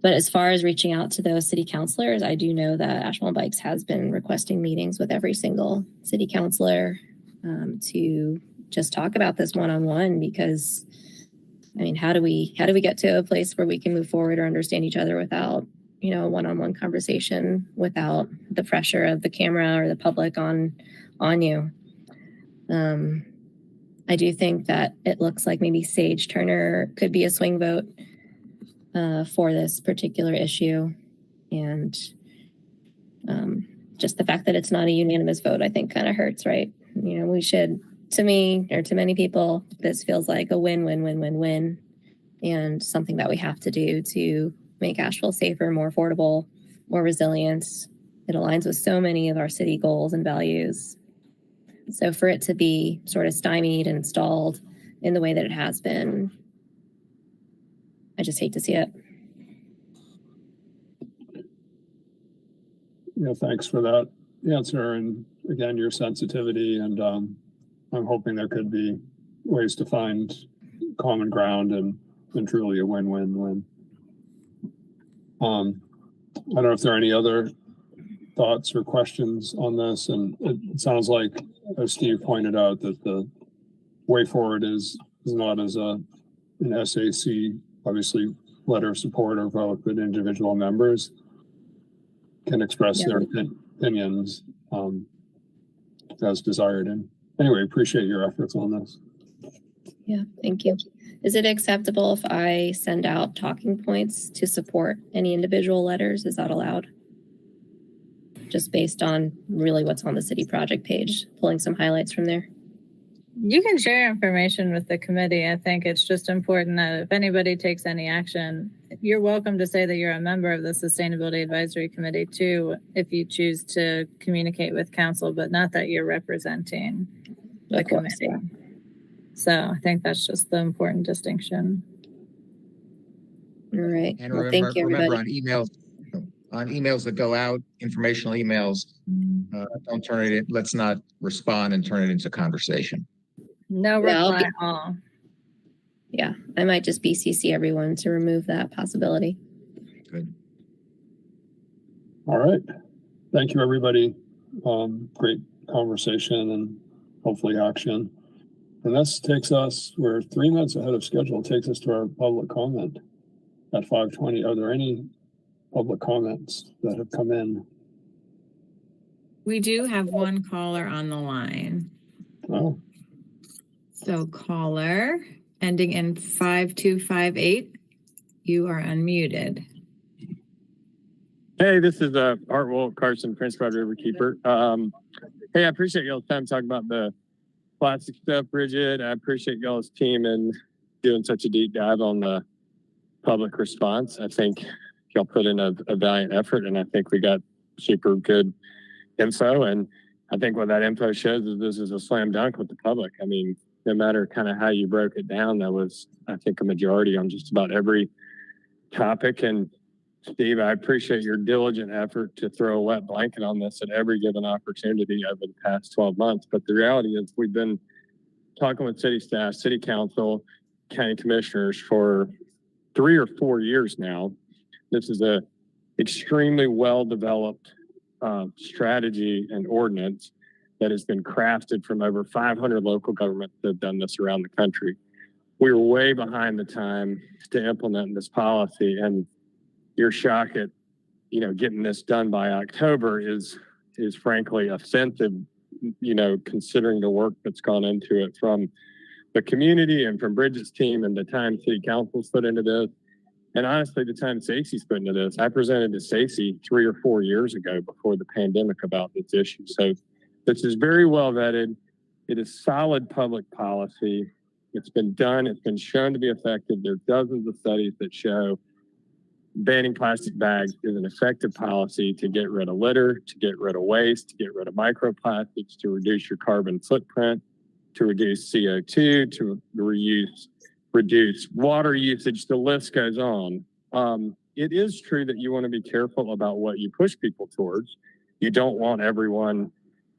But as far as reaching out to those city councilors, I do know that Asheville on Bikes has been requesting meetings with every single city councilor to just talk about this one-on-one, because I mean, how do we get to a place where we can move forward or understand each other without, a one-on-one conversation, without the pressure of the camera or the public on you? I do think that it looks like maybe Sage Turner could be a swing vote for this particular issue. And just the fact that it's not a unanimous vote, I think kind of hurts, right? We should, to me, or to many people, this feels like a win-win-win-win-win, and something that we have to do to make Asheville safer, more affordable, more resilient. It aligns with so many of our city goals and values. So for it to be sort of stymied and stalled in the way that it has been, I just hate to see it. Yeah, thanks for that answer, and again, your sensitivity, and I'm hoping there could be ways to find common ground and truly a win-win-win. I don't know if there are any other thoughts or questions on this, and it sounds like, as Steve pointed out, that the way forward is not as an SAC, obviously, letter of support or vote, but individual members can express their opinions as desired. And anyway, appreciate your efforts on this. Yeah, thank you. Is it acceptable if I send out talking points to support any individual letters? Is that allowed? Just based on really what's on the city project page, pulling some highlights from there. You can share information with the committee. I think it's just important that if anybody takes any action, you're welcome to say that you're a member of the Sustainability Advisory Committee too, if you choose to communicate with council, but not that you're representing the committee. So I think that's just the important distinction. All right. And well, remember, thank you, everybody. on emails that go out, informational emails, don't turn it in. Let's not respond and turn it into conversation. No reply at all. Yeah, I might just BCC everyone to remove that possibility. Good. All right. Thank you, everybody. Great conversation and hopefully action. And this takes us, we're 3 minutes ahead of schedule. It takes us to our public comment at 5:20. Are there any public comments that have come in? We do have one caller on the line. Oh. So caller ending in 5258, you are unmuted. Hey, this is Hartwell Carson, Prince Edward River Keeper. Hey, I appreciate y'all's time talking about the plastic stuff, Bridget. I appreciate y'all's team and doing such a deep dive on the public response. I think y'all put in a valiant effort, and I think we got super good info. And I think what that info shows is this is a slam dunk with the public. I mean, no matter kind of how you broke it down, that was, I think, a majority on just about every topic. And Steve, I appreciate your diligent effort to throw a wet blanket on this at every given opportunity over the past 12 months. But the reality is we've been talking with city staff, city council, county commissioners for 3 or 4 years now. This is a extremely well-developed strategy and ordinance that has been crafted from over 500 local governments that have done this around the country. We were way behind the time to implement this policy, and your shock at, getting this done by October is frankly offensive, considering the work that's gone into it from the community and from Bridget's team and the time city council's put into this. And honestly, the time Stacey's put into this, I presented to Stacey 3 or 4 years ago before the pandemic about this issue. So this is very well vetted. It is solid public policy. It's been done. It's been shown to be effective. There are dozens of studies that show banning plastic bags is an effective policy to get rid of litter, to get rid of waste, to get rid of microplastics, to reduce your carbon footprint, to reduce CO2, to reduce water usage. The list goes on. It is true that you want to be careful about what you push people towards. You don't want everyone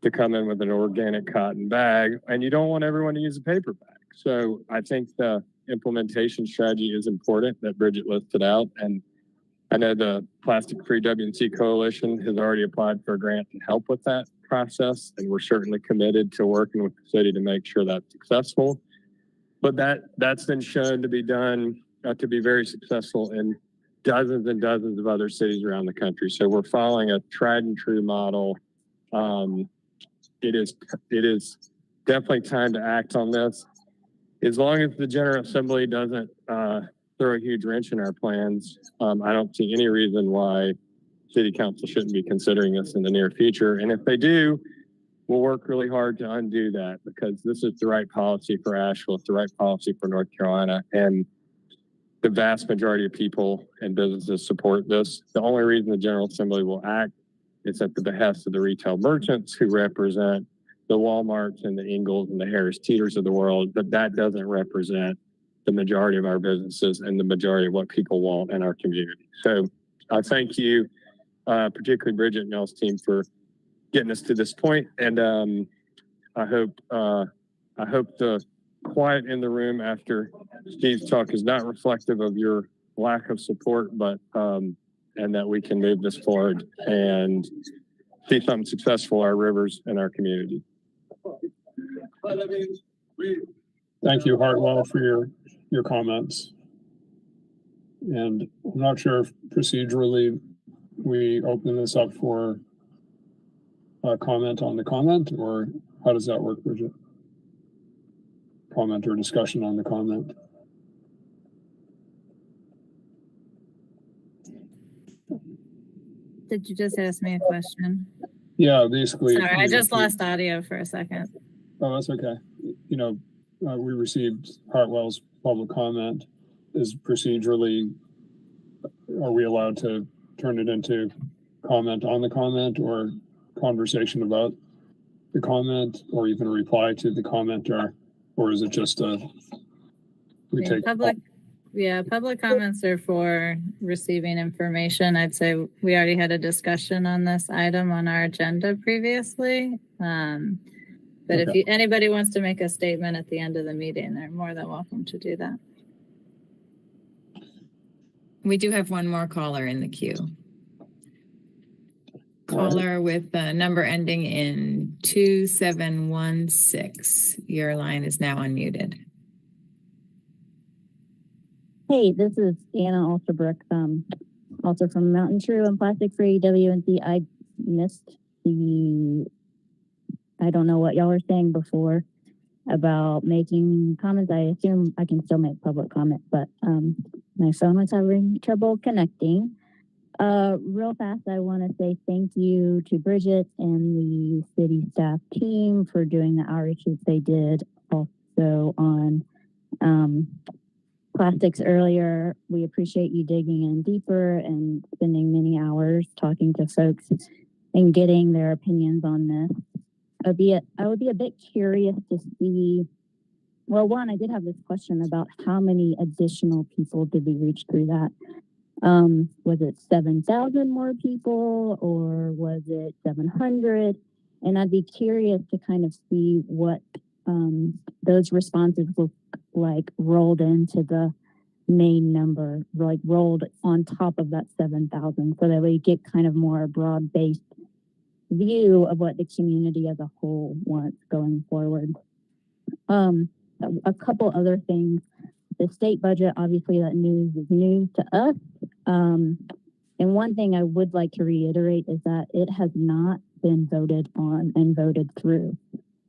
to come in with an organic cotton bag, and you don't want everyone to use a paper bag. So I think the implementation strategy is important that Bridget listed out. And I know the Plastic Free W&C Coalition has already applied for a grant to help with that process. And we're certainly committed to working with the city to make sure that's successful. But that's been shown to be done, to be very successful in dozens and dozens of other cities around the country. So we're following a tried and true model. It is definitely time to act on this. As long as the General Assembly doesn't throw a huge wrench in our plans, I don't see any reason why City Council shouldn't be considering this in the near future. And if they do, we'll work really hard to undo that, because this is the right policy for Asheville. It's the right policy for North Carolina. And the vast majority of people and businesses support this. The only reason the General Assembly will act is at the behest of the retail merchants who represent the Walmarts and the Ingles and the Harris Teeters of the world, but that doesn't represent the majority of our businesses and the majority of what people want in our community. So I thank you, particularly Bridget and y'all's team, for getting us to this point. And I hope the quiet in the room after Steve's talk is not reflective of your lack of support, but and that we can move this forward and see something successful in our rivers and our community. Thank you, Hartwell, for your comments. And I'm not sure if procedurally we open this up for a comment on the comment, or how does that work, Bridget? Comment or discussion on the comment? Did you just ask me a question? Yeah, basically. Sorry, I just lost audio for a second. Oh, that's okay. You know, we received Hartwell's public comment. Is procedurally, are we allowed to turn it into comment on the comment, or conversation about the comment, or even a reply to the commenter, or is it just public comments are for receiving information. I'd say we already had a discussion on this item on our agenda previously. But Okay. if anybody wants to make a statement at the end of the meeting, they're more than welcome to do that. We do have one more caller in the queue. Caller with the number ending in 2716. Your line is now unmuted. Hey, this is Anna Alsterbrook, also from Mountain True and Plastic Free W&C. I missed I don't know what y'all were saying before about making comments. I assume I can still make public comment, but my phone was having trouble connecting. Real fast, I want to say thank you to Bridget and the city staff team for doing the outreaches they did also on plastics earlier. We appreciate you digging in deeper and spending many hours talking to folks and getting their opinions on this. I would be a bit curious to see, well, one, I did have this question about how many additional people did we reach through that? Was it 7,000 more people, or was it 700? And I'd be curious to kind of see what those responses look like rolled into the main number, like rolled on top of that 7,000, so that we get kind of more broad-based view of what the community as a whole wants going forward. A couple other things. The state budget, obviously that news is news to us. And one thing I would like to reiterate is that it has not been voted on and voted through.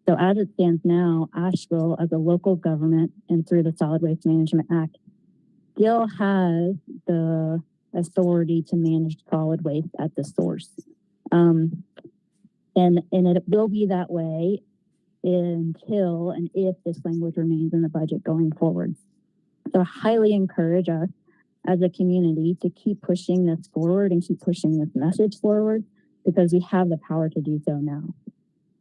So as it stands now, Asheville as a local government and through the Solid Waste Management Act still has the authority to manage solid waste at the source. And it will be that way until and if this language remains in the budget going forward. So I highly encourage us as a community to keep pushing this forward and keep pushing this message forward, because we have the power to do so now.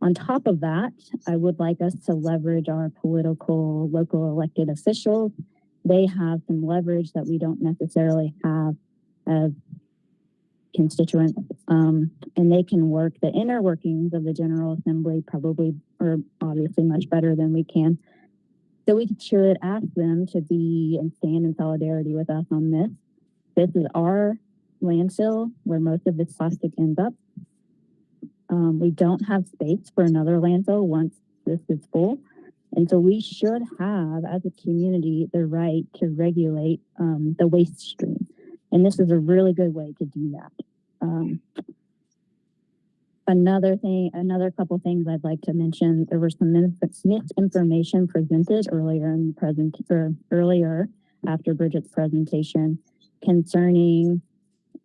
On top of that, I would like us to leverage our political, local elected officials. They have some leverage that we don't necessarily have as constituents, and they can work the inner workings of the General Assembly probably, or obviously much better than we can. So we should ask them to be and stand in solidarity with us on this. This is our landfill where most of this plastic ends up. We don't have space for another landfill once this is full. And so we should have, as a community, the right to regulate the waste stream. And this is a really good way to do that. Another couple things I'd like to mention. There was some misinformation presented earlier after Bridget's presentation concerning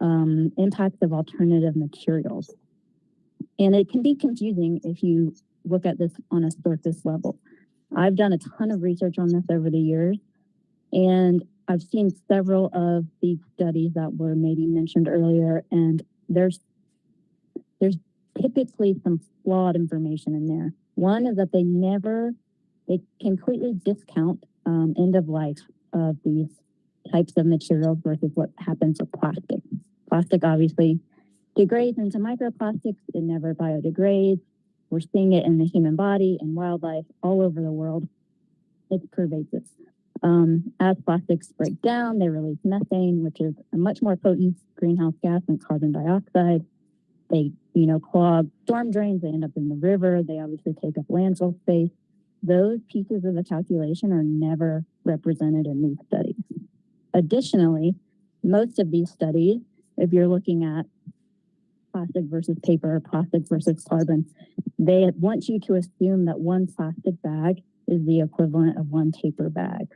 impacts of alternative materials. And it can be confusing if you look at this on a surface level. I've done a ton of research on this over the years, and I've seen several of these studies that were maybe mentioned earlier, and there's typically some flawed information in there. One is that they completely discount end of life of these types of materials versus what happens with plastic. Plastic obviously degrades into microplastics. It never biodegrades. We're seeing it in the human body and wildlife all over the world. It's pervasive. As plastics break down, they release methane, which is a much more potent greenhouse gas than carbon dioxide. They, clog storm drains. They end up in the river. They obviously take up landfill space. Those pieces of the calculation are never represented in these studies. Additionally, most of these studies, if you're looking at plastic versus paper, plastic versus carbon, they want you to assume that one plastic bag is the equivalent of one paper bag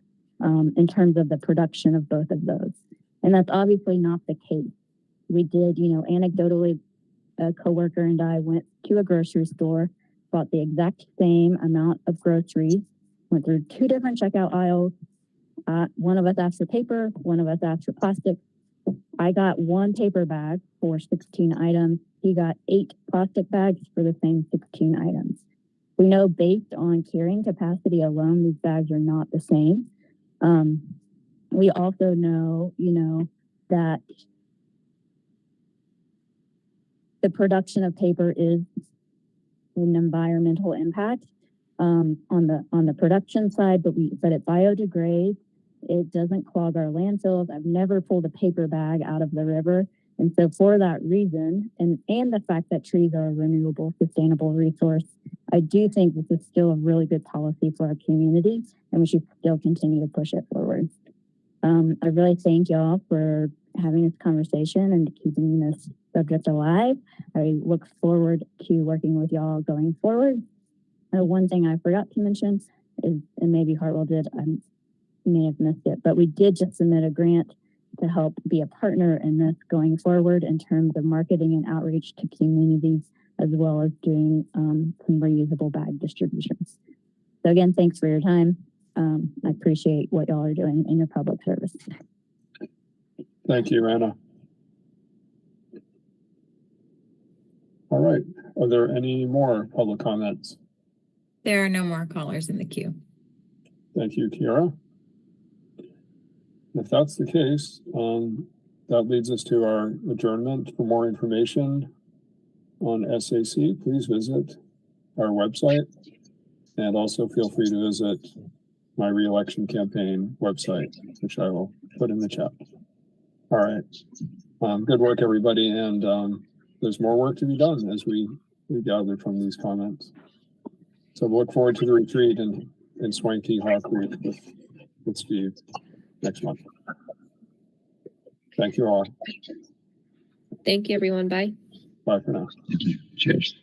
in terms of the production of both of those. And that's obviously not the case. We did, anecdotally, a coworker and I went to a grocery store, bought the exact same amount of groceries, went through two different checkout aisles. One of us asked for paper, one of us asked for plastic. I got one paper bag for 16 items. He got 8 plastic bags for the same 16 items. We know based on carrying capacity alone, these bags are not the same. We also know, that the production of paper is an environmental impact on the production side, but it biodegrades. It doesn't clog our landfills. I've never pulled a paper bag out of the river. And so for that reason, and the fact that trees are a renewable, sustainable resource, I do think this is still a really good policy for our community, and we should still continue to push it forward. I really thank y'all for having this conversation and keeping this subject alive. I look forward to working with y'all going forward. One thing I forgot to mention is, and maybe Hartwell did, I may have missed it, but we did just submit a grant to help be a partner in this going forward in terms of marketing and outreach to communities, as well as doing some reusable bag distributions. So again, thanks for your time. I appreciate what y'all are doing in your public service. Thank you, Anna. All right. Are there any more public comments? There are no more callers in the queue. Thank you, Kiara. If that's the case, that leads us to our adjournment. For more information on SAC, please visit our website, and also feel free to visit my re-election campaign website, which I will put in the chat. All right. Good work, everybody. And there's more work to be done as we gather from these comments. So we'll look forward to the retreat in Swanky Hawk Creek with Steve next month. Thank you all. Thank you, everyone. Bye. Bye for now. Cheers.